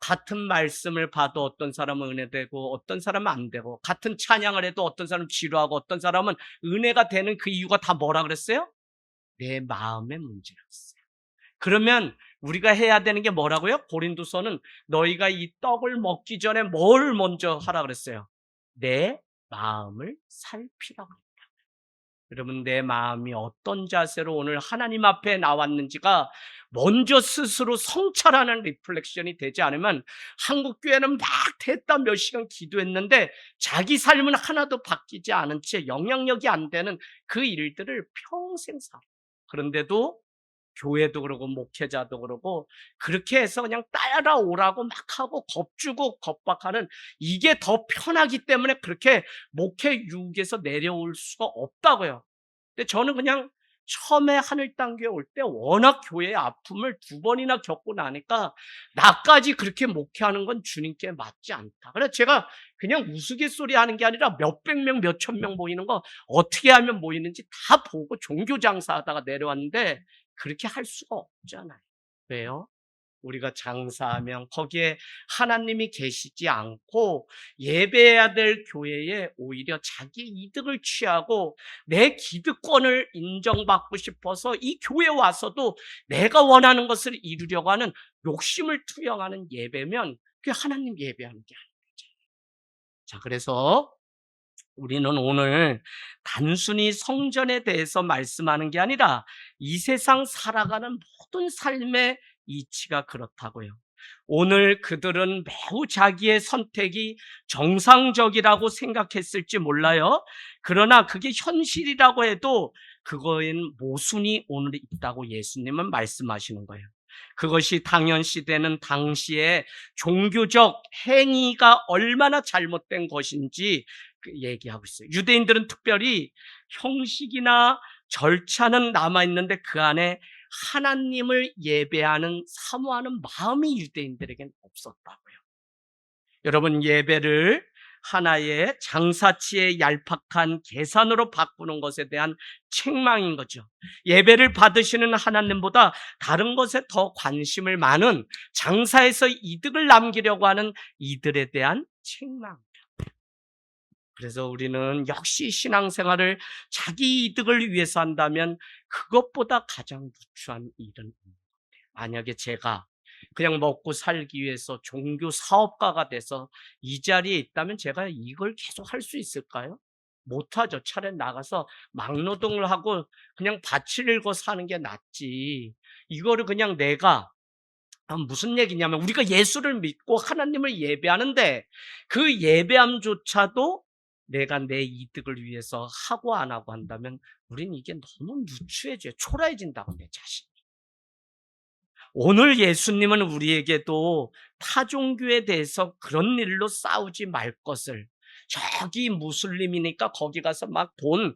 같은 말씀을 봐도 어떤 사람은 은혜되고 어떤 사람은 안 되고 같은 찬양을 해도 어떤 사람은 지루하고 어떤 사람은 은혜가 되는 그 이유가 다 뭐라 그랬어요? 내 마음의 문제였어요. 그러면 우리가 해야 되는 게 뭐라고요? 고린도서는 너희가 이 떡을 먹기 전에 뭘 먼저 하라 그랬어요? 내 마음을 살피라고. 여러분, 내 마음이 어떤 자세로 오늘 하나님 앞에 나왔는지가 먼저 스스로 성찰하는 리플렉션이 되지 않으면 한국교회는 막 됐다 몇 시간 기도했는데 자기 삶은 하나도 바뀌지 않은 채 영향력이 안 되는 그 일들을 평생 살아. 그런데도 교회도 그러고 목회자도 그러고 그렇게 해서 그냥 따라오라고 막 하고 겁주고 겁박하는 이게 더 편하기 때문에 그렇게 목회 유혹에서 내려올 수가 없다고요. 근데 저는 그냥 처음에 하늘단교에 올 때 워낙 교회의 아픔을 2번이나 겪고 나니까 나까지 그렇게 목회하는 건 주님께 맞지 않다. 그래서 제가 그냥 우스갯소리 하는 게 아니라 몇백 명, 몇천 명 모이는 거 어떻게 하면 모이는지 다 보고 종교 장사하다가 내려왔는데 그렇게 할 수가 없잖아요. 왜요? 우리가 장사하면 거기에 하나님이 계시지 않고 예배해야 될 교회에 오히려 자기 이득을 취하고 내 기득권을 인정받고 싶어서 이 교회 와서도 내가 원하는 것을 이루려고 하는 욕심을 투영하는 예배면 그게 하나님 예배하는 게 아니죠. 자, 그래서 우리는 오늘 단순히 성전에 대해서 말씀하는 게 아니라 이 세상 살아가는 모든 삶의 이치가 그렇다고요. 오늘 그들은 매우 자기의 선택이 정상적이라고 생각했을지 몰라요. 그러나 그게 현실이라고 해도 그거엔 모순이 오늘 있다고 예수님은 말씀하시는 거예요. 그것이 당연시되는 당시에 종교적 행위가 얼마나 잘못된 것인지 얘기하고 있어요. 유대인들은 특별히 형식이나 절차는 남아있는데 그 안에 하나님을 예배하는 사모하는 마음이 유대인들에게는 없었다고요. 여러분, 예배를 하나의 장사치의 얄팍한 계산으로 바꾸는 것에 대한 책망인 거죠. 예배를 받으시는 하나님보다 다른 것에 더 관심을 많은 장사에서 이득을 남기려고 하는 이들에 대한 책망. 그래서 우리는 역시 신앙생활을 자기 이득을 위해서 한다면 그것보다 가장 누추한 일은 만약에 제가 그냥 먹고 살기 위해서 종교 사업가가 돼서 이 자리에 있다면 제가 이걸 계속 할 수 있을까요? 못하죠. 차라리 나가서 막노동을 하고 그냥 밭을 일고 사는 게 낫지. 이거를 그냥 내가 무슨 얘기냐면 우리가 예수를 믿고 하나님을 예배하는데 그 예배함조차도 내가 내 이득을 위해서 하고 안 하고 한다면 우린 이게 너무 누추해져요. 초라해진다고 내 자신이. 오늘 예수님은 우리에게도 타종교에 대해서 그런 일로 싸우지 말 것을, 저기 무슬림이니까 거기 가서 막 돈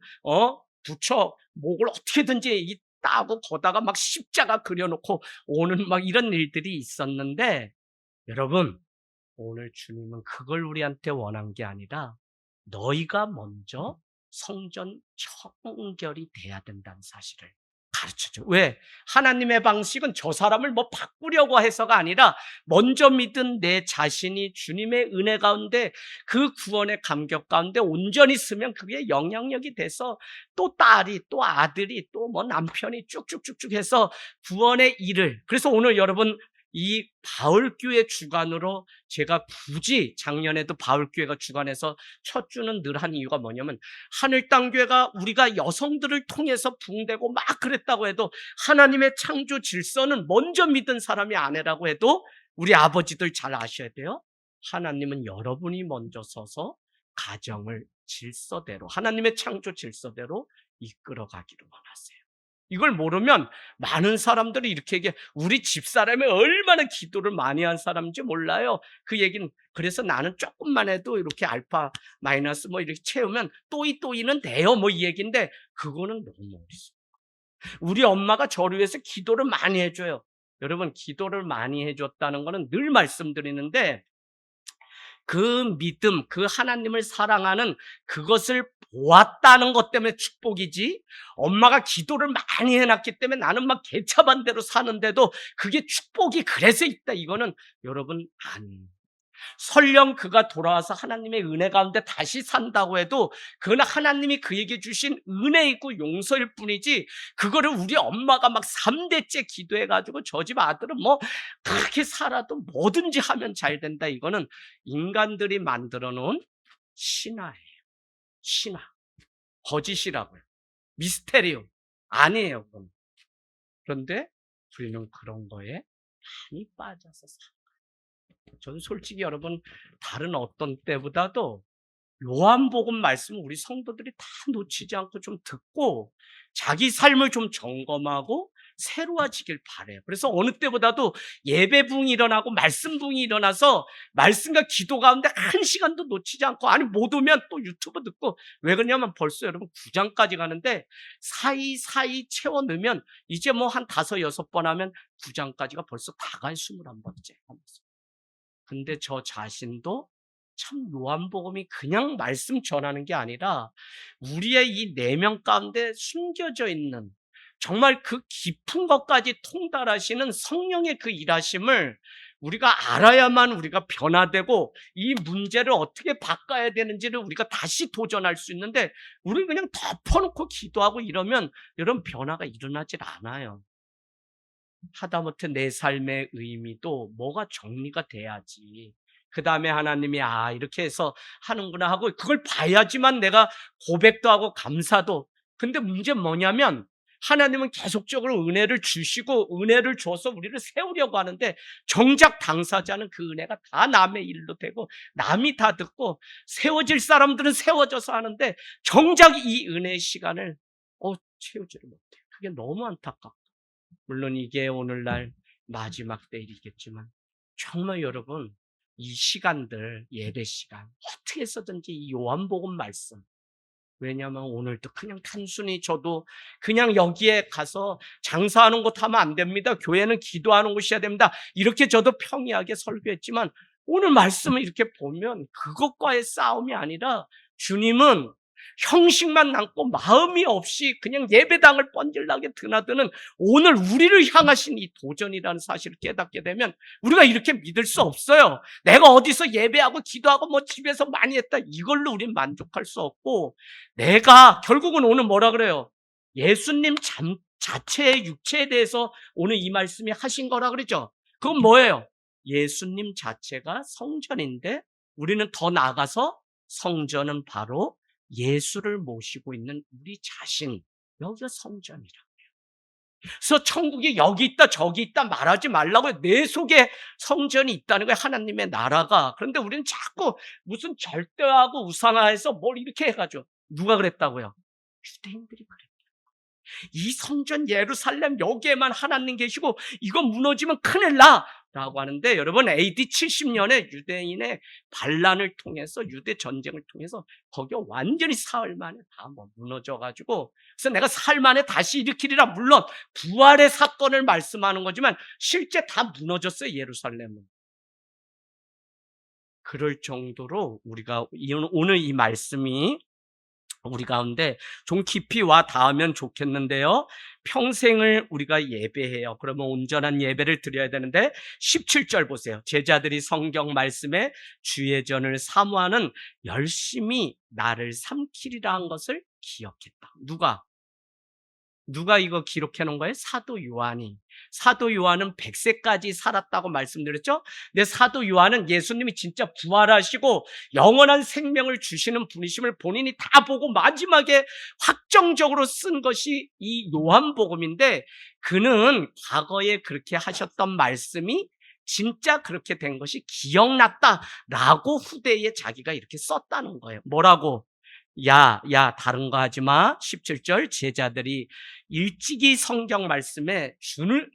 붙여 목을 어떻게든지 따고 거다가 막 십자가 그려놓고 오는 막 이런 일들이 있었는데, 여러분 오늘 주님은 그걸 우리한테 원한 게 아니라 너희가 먼저 성전 청결이 돼야 된다는 사실을 가르쳐줘. 왜? 하나님의 방식은 저 사람을 뭐 바꾸려고 해서가 아니라 먼저 믿은 내 자신이 주님의 은혜 가운데 그 구원의 감격 가운데 온전히 쓰면 그게 영향력이 돼서 또 딸이 또 아들이 또 뭐 남편이 쭉쭉쭉쭉 해서 구원의 일을, 그래서 오늘 여러분 이 바울교회 주관으로 제가 굳이 작년에도 바울교회가 주관해서 첫 주는 늘 한 이유가 뭐냐면, 하늘땅교회가 우리가 여성들을 통해서 붕대고 막 그랬다고 해도 하나님의 창조 질서는 먼저 믿은 사람이 아내라고 해도 우리 아버지들 잘 아셔야 돼요. 하나님은 여러분이 먼저 서서 가정을 질서대로, 하나님의 창조 질서대로 이끌어가기를 원하세요. 이걸 모르면 많은 사람들이 이렇게 얘기해. 우리 집사람이 얼마나 기도를 많이 한 사람인지 몰라요. 그 얘기는, 그래서 나는 조금만 해도 이렇게 알파 마이너스 뭐 이렇게 채우면 또이는 돼요. 뭐 이 얘기인데 그거는 너무 어리죠. 우리 엄마가 저를 위해서 기도를 많이 해줘요. 여러분 기도를 많이 해줬다는 거는 늘 말씀드리는데, 그 믿음, 그 하나님을 사랑하는 그것을 보았다는 것 때문에 축복이지, 엄마가 기도를 많이 해놨기 때문에 나는 막 개차반대로 사는데도 그게 축복이 그래서 있다, 이거는 여러분 아니에요. 설령 그가 돌아와서 하나님의 은혜 가운데 다시 산다고 해도 그건 하나님이 그에게 주신 은혜이고 용서일 뿐이지, 그거를 우리 엄마가 막 3대째 기도해가지고 저 집 아들은 뭐 그렇게 살아도 뭐든지 하면 잘 된다, 이거는 인간들이 만들어 놓은 신화예요. 신화. 거짓이라고요. 미스테리움. 아니에요, 그건. 그런데 우리는 그런 거에 많이 빠져서 살아요. 저는 솔직히 여러분 다른 어떤 때보다도 요한복음 말씀을 우리 성도들이 다 놓치지 않고 좀 듣고 자기 삶을 좀 점검하고 새로워지길 바라요. 그래서 어느 때보다도 예배붕이 일어나고 말씀붕이 일어나서 말씀과 기도 가운데 한 시간도 놓치지 않고, 아니 못 오면 또 유튜브 듣고, 왜 그러냐면 벌써 여러분 9장까지 가는데 사이사이 채워 넣으면 이제 뭐 한 5-6번 하면 9장까지가 벌써 다 간 21번째 하면서. 근데 저 자신도 참 요한복음이 그냥 말씀 전하는 게 아니라 우리의 이 내면 가운데 숨겨져 있는 정말 그 깊은 것까지 통달하시는 성령의 그 일하심을 우리가 알아야만 우리가 변화되고 이 문제를 어떻게 바꿔야 되는지를 우리가 다시 도전할 수 있는데, 우리는 그냥 덮어놓고 기도하고 이러면 여러분 변화가 일어나질 않아요. 하다못해 내 삶의 의미도 뭐가 정리가 돼야지, 그 다음에 하나님이 이렇게 해서 하는구나 하고 그걸 봐야지만 내가 고백도 하고 감사도. 근데 문제 뭐냐면 하나님은 계속적으로 은혜를 주시고 은혜를 줘서 우리를 세우려고 하는데 정작 당사자는 그 은혜가 다 남의 일로 되고 남이 다 듣고 세워질 사람들은 세워져서 하는데 정작 이 은혜의 시간을 채우지를 못해요. 그게 너무 안타깝고, 물론 이게 오늘날 마지막 때일이겠지만 정말 여러분 이 시간들, 예배 시간 어떻게 해서든지 이 요한복음 말씀, 왜냐하면 오늘도 그냥 단순히 저도 그냥 여기에 가서 장사하는 곳 하면 안 됩니다, 교회는 기도하는 곳이어야 됩니다, 이렇게 저도 평이하게 설교했지만 오늘 말씀을 이렇게 보면 그것과의 싸움이 아니라 주님은 형식만 남고 마음이 없이 그냥 예배당을 번질나게 드나드는 오늘 우리를 향하신 이 도전이라는 사실을 깨닫게 되면 우리가 이렇게 믿을 수 없어요. 내가 어디서 예배하고 기도하고 뭐 집에서 많이 했다 이걸로 우린 만족할 수 없고, 내가 결국은 오늘 뭐라 그래요? 예수님 자체의 육체에 대해서 오늘 이 말씀이 하신 거라 그러죠. 그건 뭐예요? 예수님 자체가 성전인데 우리는 더 나아가서 성전은 바로 예수를 모시고 있는 우리 자신, 여기가 성전이라. 그래서 천국이 여기 있다 저기 있다 말하지 말라고요. 내 속에 성전이 있다는 거예요. 하나님의 나라가. 그런데 우리는 자꾸 무슨 절대하고 우상화해서 뭘 이렇게 해가지고. 누가 그랬다고요? 유대인들이 그랬어요. 이 성전 예루살렘 여기에만 하나님 계시고 이거 무너지면 큰일 나 라고 하는데, 여러분 AD 70년에 유대인의 반란을 통해서, 유대 전쟁을 통해서 거기가 완전히 사흘 만에 다 무너져 가지고, 그래서 내가 사흘 만에 다시 일으키리라, 물론 부활의 사건을 말씀하는 거지만 실제 다 무너졌어요, 예루살렘은. 그럴 정도로 우리가 오늘 이 말씀이 우리 가운데 좀 깊이 와 닿으면 좋겠는데요. 평생을 우리가 예배해요. 그러면 온전한 예배를 드려야 되는데 17절 보세요. 제자들이 성경 말씀에 주의 전을 사모하는 열심히 나를 삼키리라 한 것을 기억했다. 누가 이거 기록해 놓은 거예요? 사도 요한이. 사도 요한은 100세까지 살았다고 말씀드렸죠? 근데 사도 요한은 예수님이 진짜 부활하시고 영원한 생명을 주시는 분이심을 본인이 다 보고 마지막에 확정적으로 쓴 것이 이 요한복음인데, 그는 과거에 그렇게 하셨던 말씀이 진짜 그렇게 된 것이 기억났다라고 후대에 자기가 이렇게 썼다는 거예요. 뭐라고? 다른 거 하지 마. 17절, 제자들이 일찍이 성경 말씀에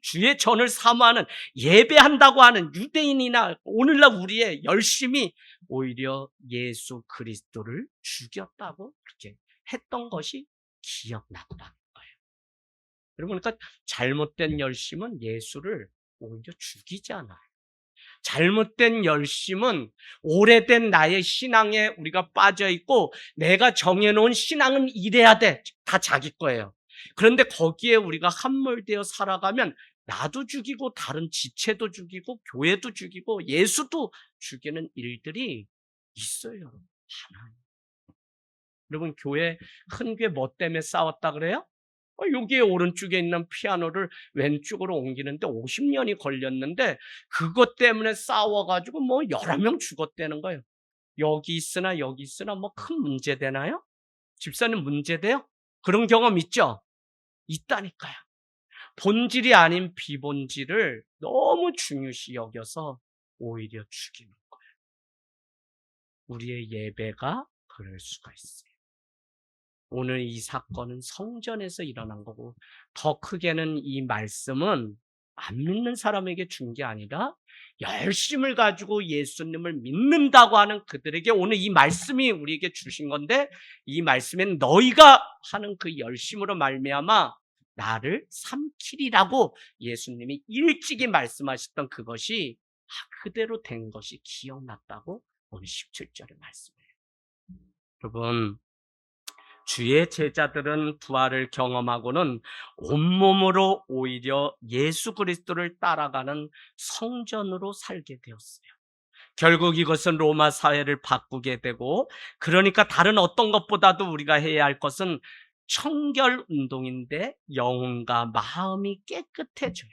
주의 전을 사모하는, 예배한다고 하는 유대인이나 오늘날 우리의 열심히 오히려 예수 그리스도를 죽였다고 그렇게 했던 것이 기억났다는 거예요. 여러분, 그러니까 잘못된 열심은 예수를 오히려 죽이지 않아요. 잘못된 열심은 오래된 나의 신앙에 우리가 빠져 있고, 내가 정해놓은 신앙은 이래야 돼. 다 자기 거예요. 그런데 거기에 우리가 함몰되어 살아가면 나도 죽이고 다른 지체도 죽이고 교회도 죽이고 예수도 죽이는 일들이 있어요. 여러분. 많아요. 여러분, 교회 큰 교회 뭐 때문에 싸웠다 그래요? 여기에 오른쪽에 있는 피아노를 왼쪽으로 옮기는데 50년이 걸렸는데, 그것 때문에 싸워가지고 여러 명 죽었다는 거예요. 여기 있으나 큰 문제 되나요? 집사님 문제 돼요? 그런 경험 있죠? 있다니까요. 본질이 아닌 비본질을 너무 중요시 여겨서 오히려 죽이는 거예요. 우리의 예배가 그럴 수가 있어요. 오늘 이 사건은 성전에서 일어난 거고, 더 크게는 이 말씀은 안 믿는 사람에게 준 게 아니라 열심을 가지고 예수님을 믿는다고 하는 그들에게 오늘 이 말씀이 우리에게 주신 건데, 이 말씀엔 너희가 하는 그 열심으로 말미암아 나를 삼키리라고 예수님이 일찍이 말씀하셨던 그것이 그대로 된 것이 기억났다고 오늘 17절에 말씀해요. 여러분, 주의 제자들은 부활을 경험하고는 온몸으로 오히려 예수 그리스도를 따라가는 성전으로 살게 되었어요. 결국 이것은 로마 사회를 바꾸게 되고, 그러니까 다른 어떤 것보다도 우리가 해야 할 것은 청결 운동인데 영혼과 마음이 깨끗해져요.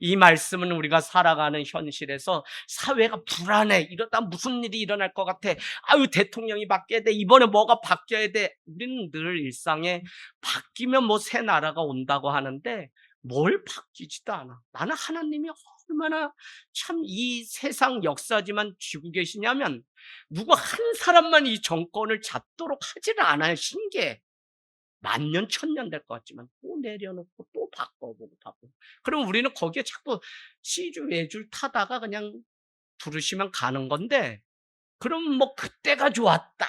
이 말씀은 우리가 살아가는 현실에서 사회가 불안해, 이러다 무슨 일이 일어날 것 같아, 아유 대통령이 바뀌어야 돼, 이번에 뭐가 바뀌어야 돼, 우리는 늘 일상에 바뀌면 새 나라가 온다고 하는데 뭘 바뀌지도 않아. 나는 하나님이 얼마나 참 이 세상 역사지만 쥐고 계시냐면, 누구 한 사람만 이 정권을 잡도록 하지는 않아요. 신기해. 만년, 천년 될 것 같지만 또 내려놓고 또 바꿔보고. 그럼 우리는 거기에 자꾸 시주 외줄 타다가 그냥 부르시면 가는 건데, 그럼 그때가 좋았다,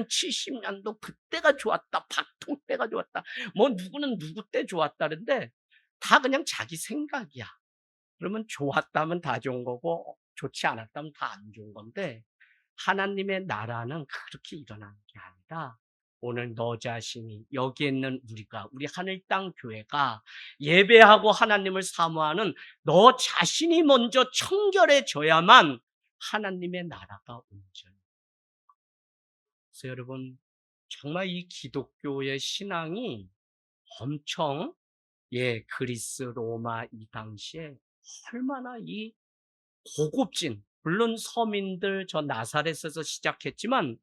70년도 그때가 좋았다, 박통 때가 좋았다, 누구는 누구 때 좋았다는데 다 그냥 자기 생각이야. 그러면 좋았다면 다 좋은 거고 좋지 않았다면 다 안 좋은 건데, 하나님의 나라는 그렇게 일어나는 게 아니라 오늘 너 자신이, 여기 있는 우리 하늘 땅 교회가 예배하고 하나님을 사모하는 너 자신이 먼저 청결해져야만 하나님의 나라가 온전히. 그래서 여러분, 정말 이 기독교의 신앙이 엄청, 그리스 로마 이 당시에 얼마나 이 고급진, 물론 서민들 저 나사렛에서 시작했지만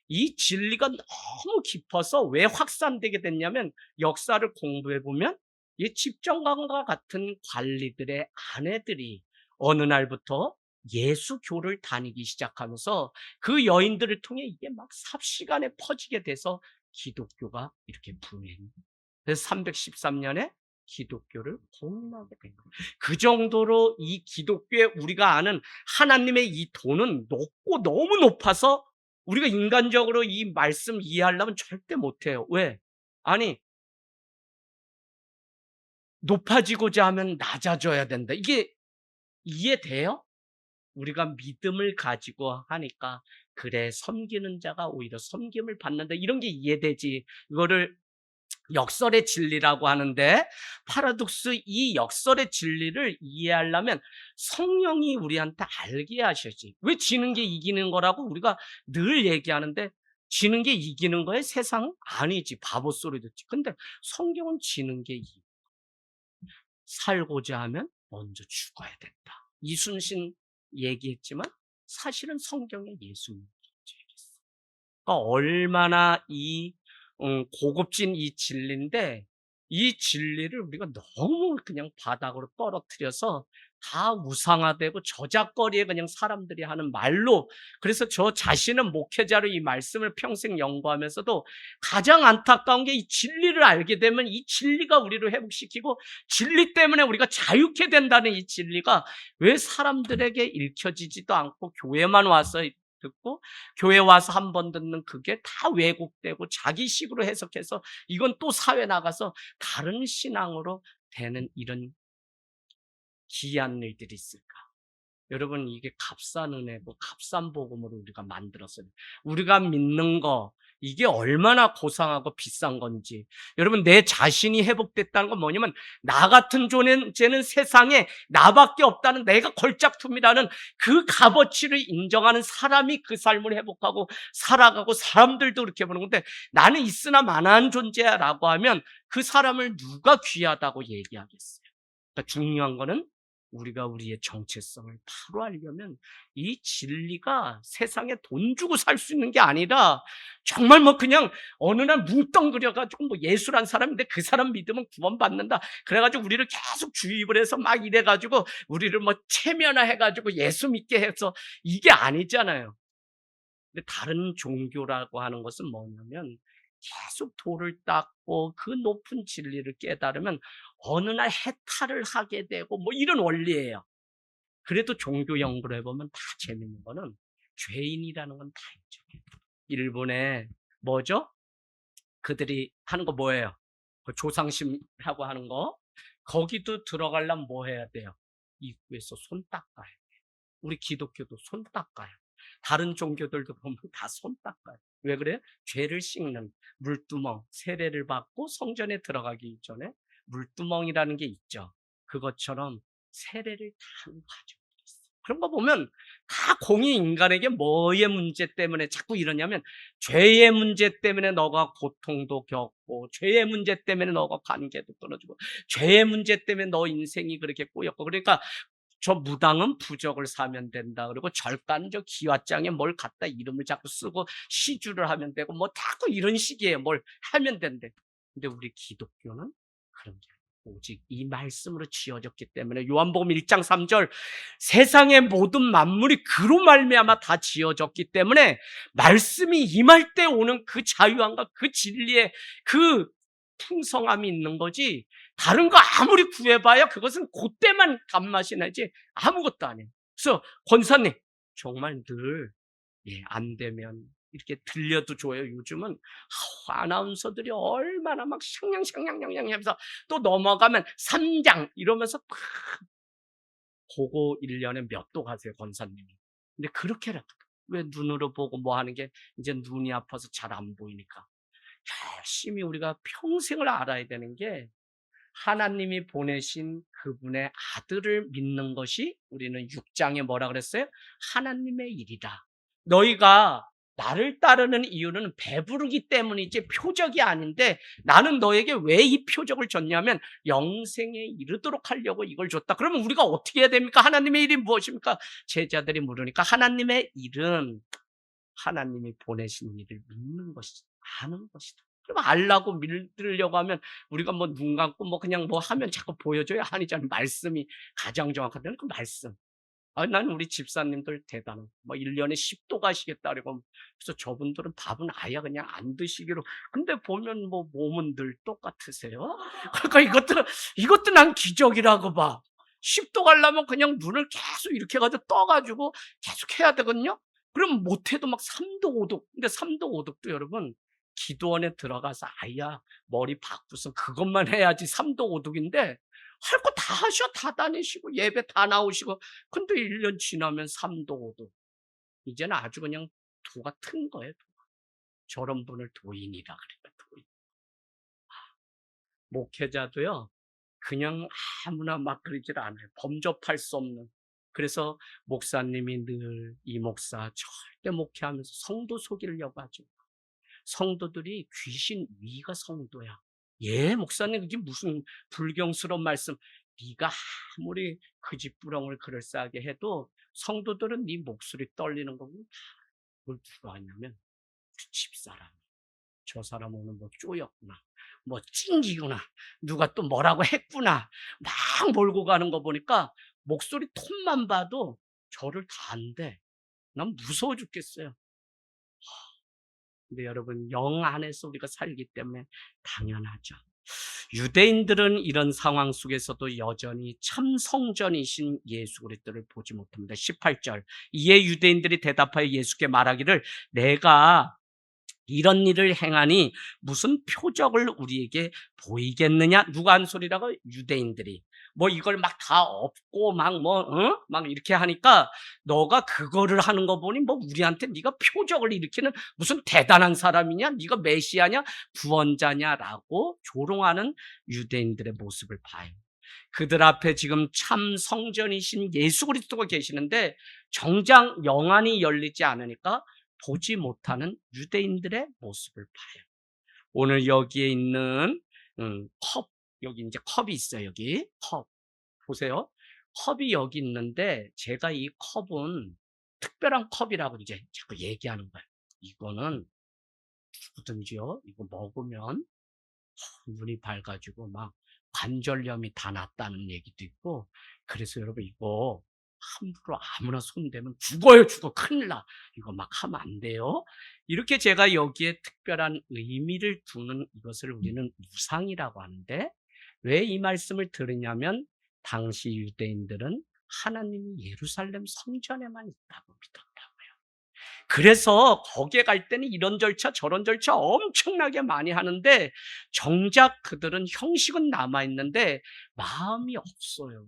이 진리가 너무 깊어서 왜 확산되게 됐냐면, 역사를 공부해 보면 이 집정관과 같은 관리들의 아내들이 어느 날부터 예수교를 다니기 시작하면서 그 여인들을 통해 이게 막 삽시간에 퍼지게 돼서 기독교가 이렇게 분행이. 그래서 313년에 기독교를 공인하게 된 거예요. 그 정도로 이 기독교에 우리가 아는 하나님의 이 도는 높고 너무 높아서 우리가 인간적으로 이 말씀 이해하려면 절대 못해요. 왜? 아니, 높아지고자 하면 낮아져야 된다. 이게 이해돼요? 우리가 믿음을 가지고 하니까 그래 섬기는 자가 오히려 섬김을 받는다. 이런 게 이해되지. 이거를 역설의 진리라고 하는데 파라독스 이 역설의 진리를 이해하려면 성령이 우리한테 알게 하셔야지. 왜 지는 게 이기는 거라고 우리가 늘 얘기하는데 지는 게 이기는 거에 세상 아니지. 바보 소리 듣지. 근데 성경은 지는 게 살고자 하면 먼저 죽어야 된다. 이순신 얘기했지만 사실은 성경에 예수님 얘기했어. 그러니까 얼마나 이 고급진 이 진리인데 이 진리를 우리가 너무 그냥 바닥으로 떨어뜨려서 다 우상화되고 저작거리에 그냥 사람들이 하는 말로. 그래서 저 자신은 목회자로 이 말씀을 평생 연구하면서도 가장 안타까운 게 이 진리를 알게 되면 이 진리가 우리를 회복시키고 진리 때문에 우리가 자유케 된다는 이 진리가 왜 사람들에게 읽혀지지도 않고 교회만 와서 듣고 교회 와서 한 번 듣는 그게 다 왜곡되고 자기식으로 해석해서 이건 또 사회 나가서 다른 신앙으로 되는 이런 기이한 일들이 있을까? 여러분 이게 값싼 은혜고 값싼 복음으로 우리가 만들었어요. 우리가 믿는 거 이게 얼마나 고상하고 비싼 건지. 여러분 내 자신이 회복됐다는 건 뭐냐면 나 같은 존재는 세상에 나밖에 없다는 내가 걸작품이라는 그 값어치를 인정하는 사람이 그 삶을 회복하고 살아가고 사람들도 그렇게 보는 건데 나는 있으나 마나한 존재야라고 하면 그 사람을 누가 귀하다고 얘기하겠어요. 그러니까 중요한 거는 우리가 우리의 정체성을 바로 알려면 이 진리가 세상에 돈 주고 살 수 있는 게 아니라 정말 뭐 그냥 어느 날 뭉뚱그려가지고 뭐 예수란 사람인데 그 사람 믿으면 구원받는다. 그래가지고 우리를 계속 주입을 해서 막 이래가지고 우리를 뭐 체면화해가지고 예수 믿게 해서 이게 아니잖아요. 근데 다른 종교라고 하는 것은 뭐냐면 계속 돌을 닦고 그 높은 진리를 깨달으면 어느 날 해탈을 하게 되고 뭐 이런 원리예요. 그래도 종교 연구를 해보면 다 재밌는 거는 죄인이라는 건 다 있죠. 일본에 뭐죠? 그들이 하는 거 뭐예요? 그 조상심이라고 하는 거. 거기도 들어가려면 뭐 해야 돼요? 입구에서 손 닦아요. 우리 기독교도 손 닦아요. 다른 종교들도 보면 다 손 닦아요. 왜 그래요? 죄를 씻는 물두멍, 세례를 받고 성전에 들어가기 전에 물두멍이라는 게 있죠. 그것처럼 세례를 다 하는 과정이 있어요. 그런 거 보면 다 공의 인간에게 뭐의 문제 때문에 자꾸 이러냐면 죄의 문제 때문에 너가 고통도 겪고 죄의 문제 때문에 너가 관계도 끊어지고 죄의 문제 때문에 너 인생이 그렇게 꼬였고 그러니까 저 무당은 부적을 사면 된다. 그리고 절간 저 기와장에 뭘 갖다 이름을 자꾸 쓰고 시주를 하면 되고 뭐 자꾸 이런 식이에요. 뭘 하면 된대. 근데 우리 기독교는 그런 게 아니고 오직 이 말씀으로 지어졌기 때문에 요한복음 1장 3절 세상의 모든 만물이 그로 말미암아 다 지어졌기 때문에 말씀이 임할 때 오는 그 자유함과 그 진리의 그 풍성함이 있는 거지 다른 거 아무리 구해봐야 그것은 그때만 단맛이 나지 아무것도 아니에요. 그래서 권사님 정말 늘 안 되면 이렇게 들려도 좋아요. 요즘은 아나운서들이 얼마나 막 샹냥샹냥냥냥 하면서 또 넘어가면 3장 이러면서 그거 1년에 몇 도 가세요 권사님이. 근데 그렇게라도 왜 눈으로 보고 뭐 하는 게 이제 눈이 아파서 잘 안 보이니까 열심히 우리가 평생을 알아야 되는 게 하나님이 보내신 그분의 아들을 믿는 것이 우리는 6장에 뭐라 그랬어요? 하나님의 일이다. 너희가 나를 따르는 이유는 배부르기 때문이지 표적이 아닌데 나는 너에게 왜 이 표적을 줬냐면 영생에 이르도록 하려고 이걸 줬다. 그러면 우리가 어떻게 해야 됩니까? 하나님의 일이 무엇입니까? 제자들이 물으니까 하나님의 일은 하나님이 보내신 일을 믿는 것이다. 아는 것이다. 그럼 알라고 믿으려고 하면 우리가 뭐 눈 감고 뭐 그냥 뭐 하면 자꾸 보여줘야 아니잖아요. 말씀이 가장 정확하다는 그 말씀. 난 우리 집사님들 대단해. 뭐 1년에 10도 가시겠다 그러고 그래서 저분들은 밥은 아예 그냥 안 드시기로. 근데 보면 뭐 몸은 늘 똑같으세요. 그러니까 이것도 난 기적이라고 봐. 10도 가려면 그냥 눈을 계속 이렇게 가지고 떠가지고 계속 해야 되거든요. 그럼 못해도 막 3도 5도. 근데 3도 5도도 여러분 기도원에 들어가서 아야 머리 바꾸서 그것만 해야지 3도 5도인데 할 거 다 하셔. 다 다니시고 예배 다 나오시고. 근데 1년 지나면 3도 5도. 이제는 아주 그냥 도가 튼 거예요. 저런 분을 도인이라 그래요. 도인. 목회자도요. 그냥 아무나 막 그러질 않아요. 범접할 수 없는. 그래서 목사님이 늘 이 목사 절대 목회하면서 성도 속이려고 하죠. 성도들이 귀신 위가 성도야. 예, 목사님 그게 무슨 불경스러운 말씀. 네가 아무리 그 집부렁을 그럴싸하게 해도 성도들은 네 목소리 떨리는 거고 그걸 누가 하냐면 그 집사람. 저 사람 오늘 뭐 쪼였구나. 뭐 찡기구나. 누가 또 뭐라고 했구나. 막 몰고 가는 거 보니까 목소리 톤만 봐도 저를 다 안돼. 난 무서워 죽겠어요. 근데 여러분 영 안에서 우리가 살기 때문에 당연하죠. 유대인들은 이런 상황 속에서도 여전히 참 성전이신 예수 그리스도를 보지 못합니다. 18절. 이에 유대인들이 대답하여 예수께 말하기를 내가 이런 일을 행하니 무슨 표적을 우리에게 보이겠느냐? 누가 한 소리라고? 유대인들이. 뭐 이걸 막 다 엎고 막 이렇게 하니까 너가 그거를 하는 거 보니 뭐 우리한테 네가 표적을 일으키는 무슨 대단한 사람이냐? 네가 메시아냐? 구원자냐라고 조롱하는 유대인들의 모습을 봐요. 그들 앞에 지금 참 성전이신 예수 그리스도가 계시는데 정작 영안이 열리지 않으니까 보지 못하는 유대인들의 모습을 봐요. 오늘 여기에 있는 컵, 여기 이제 컵이 있어요. 여기 컵 보세요. 컵이 여기 있는데 제가 이 컵은 특별한 컵이라고 이제 자꾸 얘기하는 거예요. 이거는 누구든지요. 이거 먹으면 눈이 밝아지고 막 관절염이 다 낫다는 얘기도 있고. 그래서 여러분 이거 함부로 아무나 손대면 죽어요. 죽어. 큰일 나. 이거 막 하면 안 돼요. 이렇게 제가 여기에 특별한 의미를 두는 이것을 우리는 우상이라고 하는데 왜 이 말씀을 들으냐면 당시 유대인들은 하나님이 예루살렘 성전에만 있다고 믿었다고요. 그래서 거기에 갈 때는 이런 절차 저런 절차 엄청나게 많이 하는데 정작 그들은 형식은 남아있는데 마음이 없어요.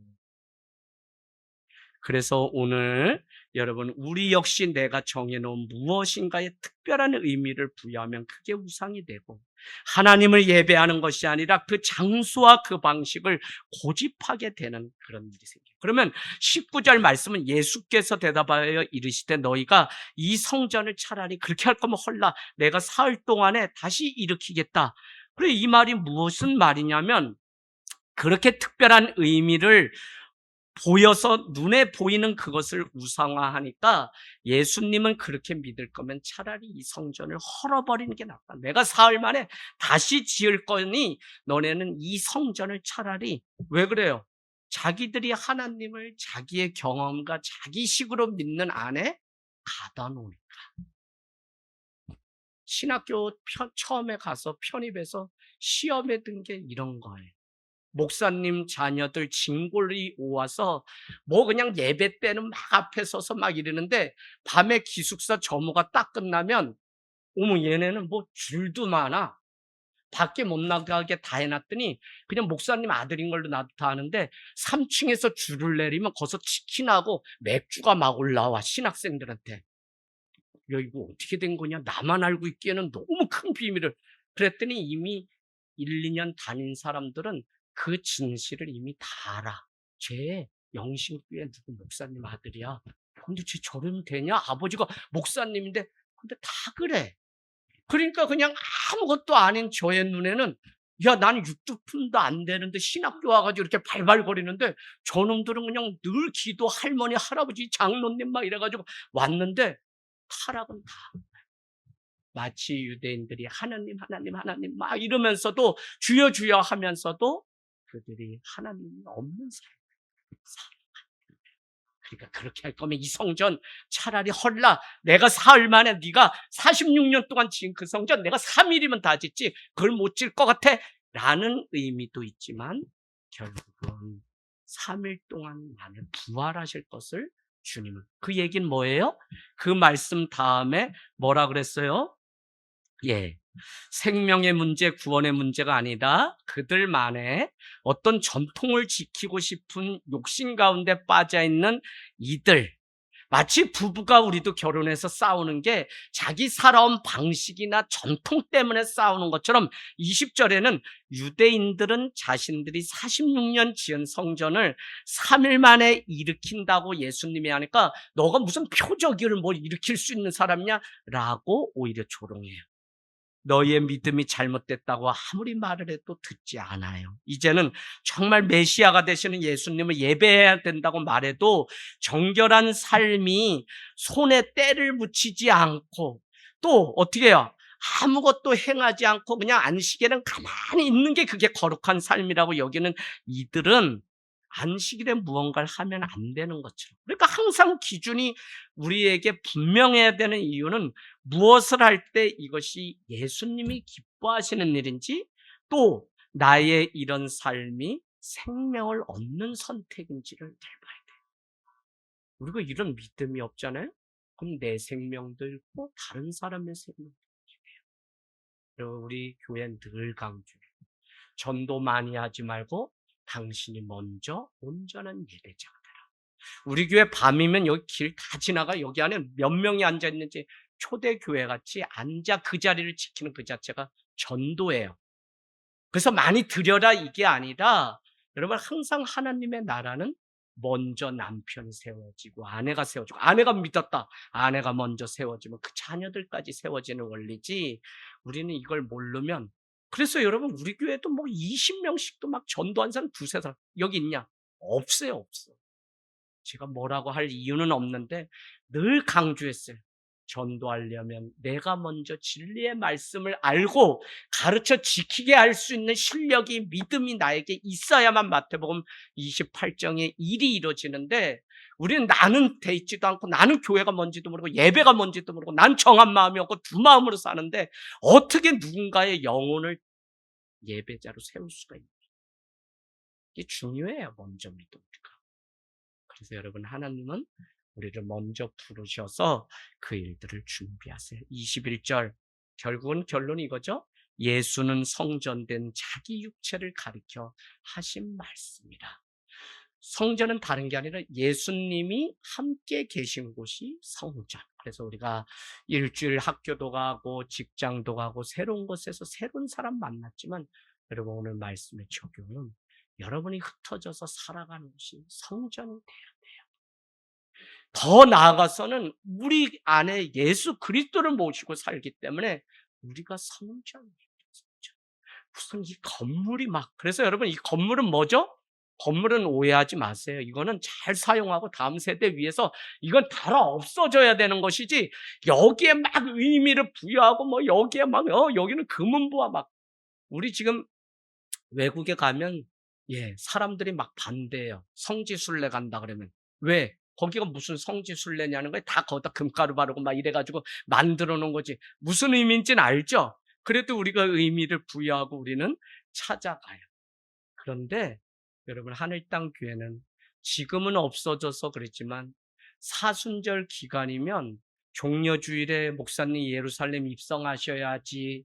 그래서 오늘 여러분 우리 역시 내가 정해놓은 무엇인가에 특별한 의미를 부여하면 그게 우상이 되고 하나님을 예배하는 것이 아니라 그 장소와 그 방식을 고집하게 되는 그런 일이 생겨요. 그러면 19절 말씀은 예수께서 대답하여 이르시되 너희가 이 성전을 차라리 그렇게 할 거면 헐라 내가 사흘 동안에 다시 일으키겠다. 그래 이 말이 무슨 말이냐면 그렇게 특별한 의미를 보여서 눈에 보이는 그것을 우상화하니까 예수님은 그렇게 믿을 거면 차라리 이 성전을 헐어버리는 게 낫다. 내가 사흘 만에 다시 지을 거니 너네는 이 성전을 차라리 왜 그래요? 자기들이 하나님을 자기의 경험과 자기식으로 믿는 안에 가다 놓으니까. 신학교 처음에 가서 편입해서 시험에 든 게 이런 거예요. 목사님 자녀들 진골이 오와서 뭐 그냥 예배 때는 막 앞에 서서 막 이러는데 밤에 기숙사 점호가 딱 끝나면 어머 얘네는 뭐 줄도 많아. 밖에 못 나가게 다 해놨더니 그냥 목사님 아들인 걸로 나도 다 아는데 3층에서 줄을 내리면 거기서 치킨하고 맥주가 막 올라와 신학생들한테. 야 이거 어떻게 된 거냐 나만 알고 있기에는 너무 큰 비밀을. 그랬더니 이미 1, 2년 다닌 사람들은 그 진실을 이미 다 알아. 쟤 영신교회 누구 목사님 아들이야. 근데 쟤 저러면 되냐? 아버지가 목사님인데. 근데 다 그래. 그러니까 그냥 아무것도 아닌 저의 눈에는 야, 나는 육두푼도 안 되는데 신학교 와가지고 이렇게 발발거리는데 저놈들은 그냥 늘 기도 할머니, 할아버지, 장로님 막 이래가지고 왔는데 타락은 다. 마치 유대인들이 하나님, 하나님, 하나님 막 이러면서도 주여 주여 하면서도 그들이 하나님이 없는 삶. 그러니까 그렇게 할 거면 이 성전 차라리 헐라. 내가 사흘 만에 네가 46년 동안 지은 그 성전 내가 3일이면 다 짓지 그걸 못 지을 것 같아 라는 의미도 있지만 결국은 3일 동안 만에 부활하실 것을 주님은, 그 얘기는 뭐예요? 그 말씀 다음에 뭐라 그랬어요? 예, 생명의 문제, 구원의 문제가 아니라 그들만의 어떤 전통을 지키고 싶은 욕심 가운데 빠져 있는 이들, 마치 부부가 우리도 결혼해서 싸우는 게 자기 살아온 방식이나 전통 때문에 싸우는 것처럼 20절에는 유대인들은 자신들이 46년 지은 성전을 3일 만에 일으킨다고 예수님이 하니까 너가 무슨 표적을 뭘 일으킬 수 있는 사람이냐? 라고 오히려 조롱해요. 너의 믿음이 잘못됐다고 아무리 말을 해도 듣지 않아요. 이제는 정말 메시아가 되시는 예수님을 예배해야 된다고 말해도 정결한 삶이 손에 때를 묻히지 않고 또 어떻게 해요? 아무것도 행하지 않고 그냥 안식일은 가만히 있는 게 그게 거룩한 삶이라고 여기는 이들은 안식일에 무언가를 하면 안 되는 것처럼. 그러니까 항상 기준이 우리에게 분명해야 되는 이유는 무엇을 할 때 이것이 예수님이 기뻐하시는 일인지 또 나의 이런 삶이 생명을 얻는 선택인지를 잘 봐야 돼요. 우리가 이런 믿음이 없잖아요? 그럼 내 생명도 잃고 다른 사람의 생명도 잃게요. 그리고 우리 교회는 늘 강조해요. 전도 많이 하지 말고 당신이 먼저 온전한 예배자가 되라. 우리 교회 밤이면 여기 길 다 지나가 여기 안에 몇 명이 앉아 있는지 초대교회 같이 앉아 그 자리를 지키는 그 자체가 전도예요. 그래서 많이 드려라 이게 아니라 여러분 항상 하나님의 나라는 먼저 남편이 세워지고 아내가 세워지고 아내가 믿었다. 아내가 먼저 세워지면 그 자녀들까지 세워지는 원리지 우리는 이걸 모르면 그래서 여러분 우리 교회도 뭐 20명씩도 막 전도한 사람 두세 사람 여기 있냐? 없어요. 없어. 제가 뭐라고 할 이유는 없는데 늘 강조했어요. 전도하려면 내가 먼저 진리의 말씀을 알고 가르쳐 지키게 할 수 있는 실력이 믿음이 나에게 있어야만 마태복음 28장의 일이 이루어지는데 우리는 나는 돼 있지도 않고 나는 교회가 뭔지도 모르고 예배가 뭔지도 모르고 난 정한 마음이 없고 두 마음으로 사는데 어떻게 누군가의 영혼을 예배자로 세울 수가 있는지 이게 중요해요. 먼저 믿음 우리가. 그래서 여러분 하나님은 우리를 먼저 부르셔서 그 일들을 준비하세요. 21절 결국은 결론이 이거죠. 예수는 성전된 자기 육체를 가리켜 하신 말씀이라. 성전은 다른 게 아니라 예수님이 함께 계신 곳이 성전. 그래서 우리가 일주일 학교도 가고 직장도 가고 새로운 곳에서 새로운 사람 만났지만 여러분 오늘 말씀의 적용은 여러분이 흩어져서 살아가는 곳이 성전이 돼요. 더 나아가서는 우리 안에 예수 그리스도를 모시고 살기 때문에 우리가 성전이에요. 무슨 이 건물이 막 그래서 여러분 이 건물은 뭐죠? 건물은 오해하지 마세요. 이거는 잘 사용하고 다음 세대 위해서 이건 달아 없어져야 되는 것이지 여기에 막 의미를 부여하고 뭐 여기에 막 여기는 금은부와 막 우리 지금 외국에 가면 사람들이 막 반대해요. 성지순례 간다 그러면 왜? 거기가 무슨 성지순례냐는 거예요. 다 거기다 금가루 바르고 막 이래가지고 만들어 놓은 거지. 무슨 의미인지는 알죠? 그래도 우리가 의미를 부여하고 우리는 찾아가요. 그런데 여러분 하늘 땅 교회는 지금은 없어져서 그랬지만 사순절 기간이면 종려주일에 목사님 예루살렘 입성하셔야지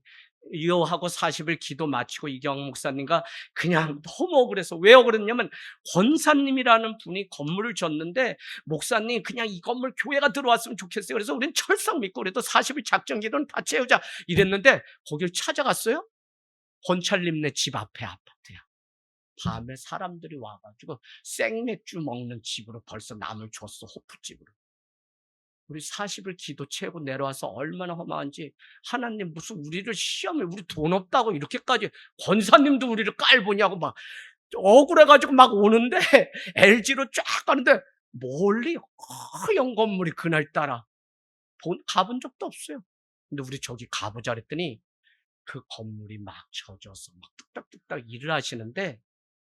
이어하고 40일 기도 마치고 이경 목사님과 그냥 너무 억울해서 왜 억울했냐면 권사님이라는 분이 건물을 졌는데 목사님 그냥 이 건물 교회가 들어왔으면 좋겠어요. 그래서 우리는 철상 믿고 그래도 40일 작정 기도는 다 채우자 이랬는데 거길 찾아갔어요. 권찰님네 집 앞에 아파트야. 밤에 사람들이 와가지고 생맥주 먹는 집으로 벌써 남을 줬어. 호프집으로. 우리 40일 기도 채우고 내려와서 얼마나 허망한지 하나님 무슨 우리를 시험에 우리 돈 없다고 이렇게까지 권사님도 우리를 깔보냐고 막 억울해가지고 막 오는데 LG로 쫙 가는데 멀리 허연 건물이 그날따라 가본 적도 없어요. 근데 우리 저기 가보자 그랬더니 그 건물이 막 젖어서 막 뚝딱뚝딱 일을 하시는데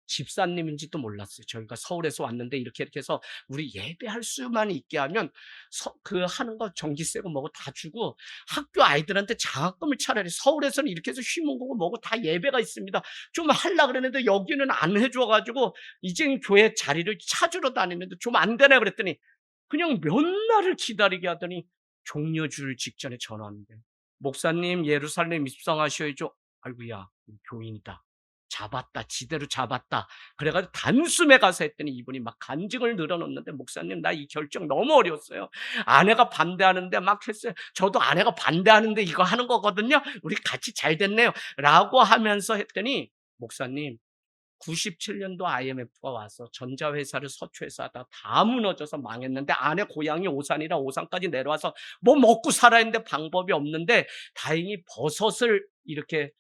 집사님인지도 몰랐어요. 저희가 서울에서 왔는데 이렇게 해서 우리 예배할 수만 있게 하면 그 하는 거 전기세고 뭐고 다 주고 학교 아이들한테 장학금을 차라리 서울에서는 이렇게 해서 휘문고고 뭐고 다 예배가 있습니다. 좀 하려고 그랬는데 여기는 안 해줘가지고 이제 교회 자리를 찾으러 다니는데 좀 안 되나 그랬더니 그냥 몇 날을 기다리게 하더니 종료줄 직전에 전화 왔는데 목사님 예루살렘 입성하셔야죠. 아이고야 교인이다. 잡았다. 지대로 잡았다. 그래가지고 단숨에 가서 했더니 이분이 막 간증을 늘어놓는데 목사님 나 이 결정 너무 어려웠어요. 아내가 반대하는데 막 했어요. 저도 아내가 반대하는데 이거 하는 거거든요. 우리 같이 잘 됐네요. 라고 하면서 했더니 목사님 97년도 IMF가 와서 전자회사를 서초에서 하다가 다 무너져서 망했는데 아내 고향이 오산이라 오산까지 내려와서 뭐 먹고 살아야 하는데 방법이 없는데 다행히 버섯을 이렇게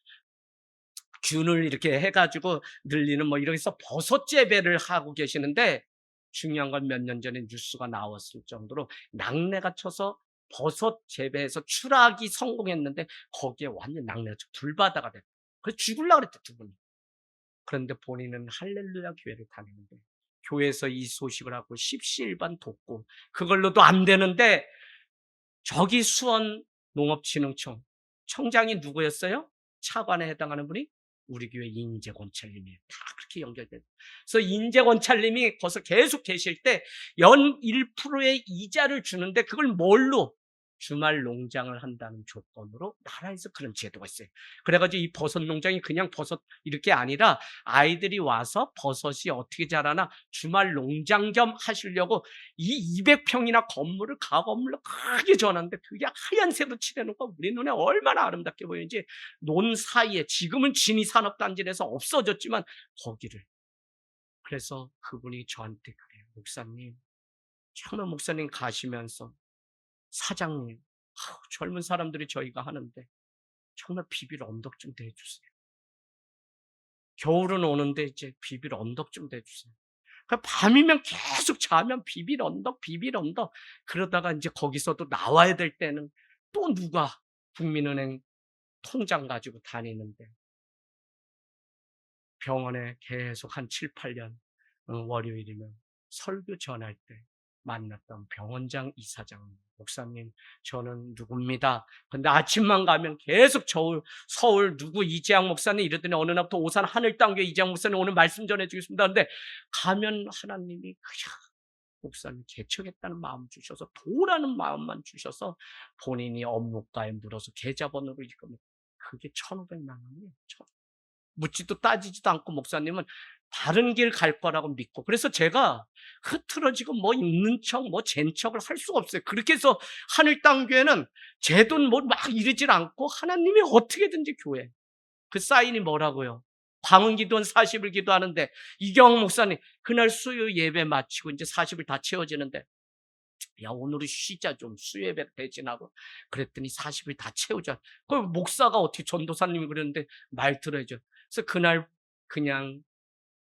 균을 이렇게 해가지고 늘리는 뭐 이렇게 해서 버섯 재배를 하고 계시는데 중요한 건 몇 년 전에 뉴스가 나왔을 정도로 낙뢰가 쳐서 버섯 재배해서 출하기 성공했는데 거기에 완전 낙뢰가 쳐 불바다가 됐다. 그래서 죽으려고 그랬대 두 분이. 그런데 본인은 할렐루야 교회를 다니는데 교회에서 이 소식을 하고 십시일반 돕고 그걸로도 안 되는데 저기 수원 농업진흥청 청장이 누구였어요? 차관에 해당하는 분이 우리 교회 인재권찰님이에요. 다 그렇게 연결돼요. 그래서 인재권찰님이 거기서 계속 계실 때 연 1%의 이자를 주는데 그걸 뭘로? 주말 농장을 한다는 조건으로 나라에서 그런 제도가 있어요. 그래가지고 이 버섯 농장이 그냥 버섯 이렇게 아니라 아이들이 와서 버섯이 어떻게 자라나 주말 농장 겸 하시려고 이 200평이나 건물을 가건물로 크게 전하는데 그게 하얀색으로 칠해놓고 우리 눈에 얼마나 아름답게 보이는지 논 사이에 지금은 진위산업단지에서 없어졌지만 거기를 그래서 그분이 저한테 그래요. 목사님 정말 목사님 가시면서 사장님 젊은 사람들이 저희가 하는데 정말 비빌 언덕 좀 대주세요. 겨울은 오는데 이제 비빌 언덕 좀 대주세요. 밤이면 계속 자면 비빌 언덕, 비빌 언덕. 그러다가 이제 거기서도 나와야 될 때는 또 누가 국민은행 통장 가지고 다니는데 병원에 계속 한 7, 8년 월요일이면 설교 전할 때 만났던 병원장 이사장 목사님 저는 누굽니다. 근데 아침만 가면 계속 서울 누구 이재양 목사님 이러더니 어느 날부터 오산 하늘땅교회 이재양 목사님 오늘 말씀 전해주겠습니다. 근데 가면 하나님이 그냥 목사님 개척했다는 마음 주셔서 도라는 마음만 주셔서 본인이 업무가에 물어서 계좌번호로 이거면 그게 1,500만 원이에요. 묻지도 따지지도 않고 목사님은 바른 길 갈 거라고 믿고 그래서 제가 흐트러지고 뭐 있는 척 뭐 잰 척을 할 수가 없어요. 그렇게 해서 하늘땅교회는 제 돈 뭐 막 이러질 않고 하나님이 어떻게든지 교회 그 사인이 뭐라고요? 광운기도원 40을 기도하는데 이경 목사님 그날 수요 예배 마치고 이제 40을 다 채워지는데 야 오늘은 쉬자 좀 수요예배 대신하고 그랬더니 40일 다 채우자. 그 목사가 어떻게 전도사님이 그랬는데 말 들어야죠. 그래서 그날 그냥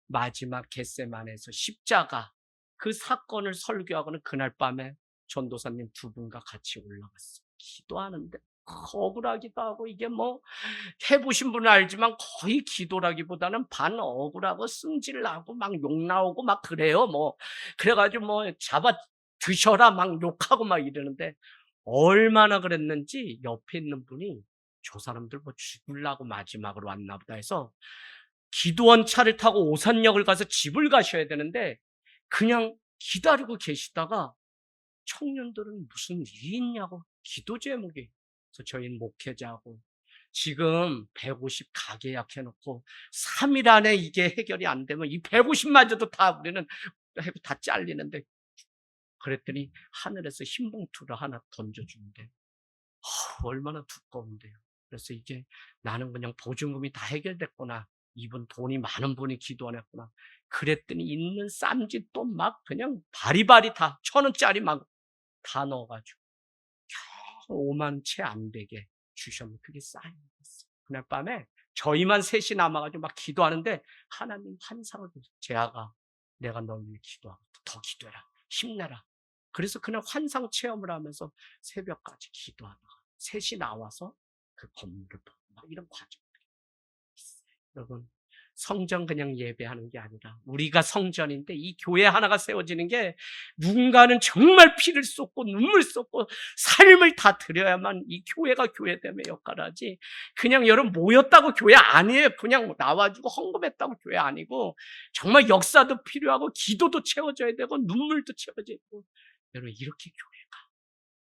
마지막 겟세마네에서 십자가 그 사건을 설교하고는 그날 밤에 전도사님 두 분과 같이 올라갔어요. 기도하는데 억울하기도 하고 이게 뭐 해보신 분은 알지만 거의 기도라기보다는 반 억울하고 승질나고 막 욕 나오고 막 그래요. 뭐 그래가지고 뭐 잡아 드셔라 막 욕하고 막 이러는데 얼마나 그랬는지 옆에 있는 분이 저 사람들 뭐 죽으려고 마지막으로 왔나 보다 해서 기도원 차를 타고 오산역을 가서 집을 가셔야 되는데 그냥 기다리고 계시다가 청년들은 무슨 일이 있냐고 기도 제목이 그래서 저희는 목회자하고 지금 150 가계약 해놓고 3일 안에 이게 해결이 안 되면 이 150마저도 다 우리는 다 잘리는데 그랬더니 하늘에서 흰 봉투를 하나 던져주는데 얼마나 두꺼운데요. 그래서 이게 나는 그냥 보증금이 다 해결됐구나. 이분 돈이 많은 분이 기도 안 했구나. 그랬더니 있는 쌈짓도 막 그냥 바리바리 다 1,000원짜리 막 다 넣어가지고 5만 채 안 되게 주셨는데 그게 쌓여있었어요. 그날 밤에 저희만 셋이 남아가지고 막 기도하는데 하나님 환상을 보셨어요. 재아가 내가 널 위해 기도하고 더 기도해라. 힘내라. 그래서 그날 환상 체험을 하면서 새벽까지 기도하다가 셋이 나와서 그 건물을 보고 막 이런 과정들이 있어요. 여러분, 성전 그냥 예배하는 게 아니라 우리가 성전인데 이 교회 하나가 세워지는 게 누군가는 정말 피를 쏟고 눈물 쏟고 삶을 다 드려야만 이 교회가 교회됨의 역할을 하지, 그냥 여러분 모였다고 교회 아니에요. 그냥 나와주고 헌금했다고 교회 아니고, 정말 역사도 필요하고 기도도 채워져야 되고 눈물도 채워져야 되고, 여러분 이렇게 교회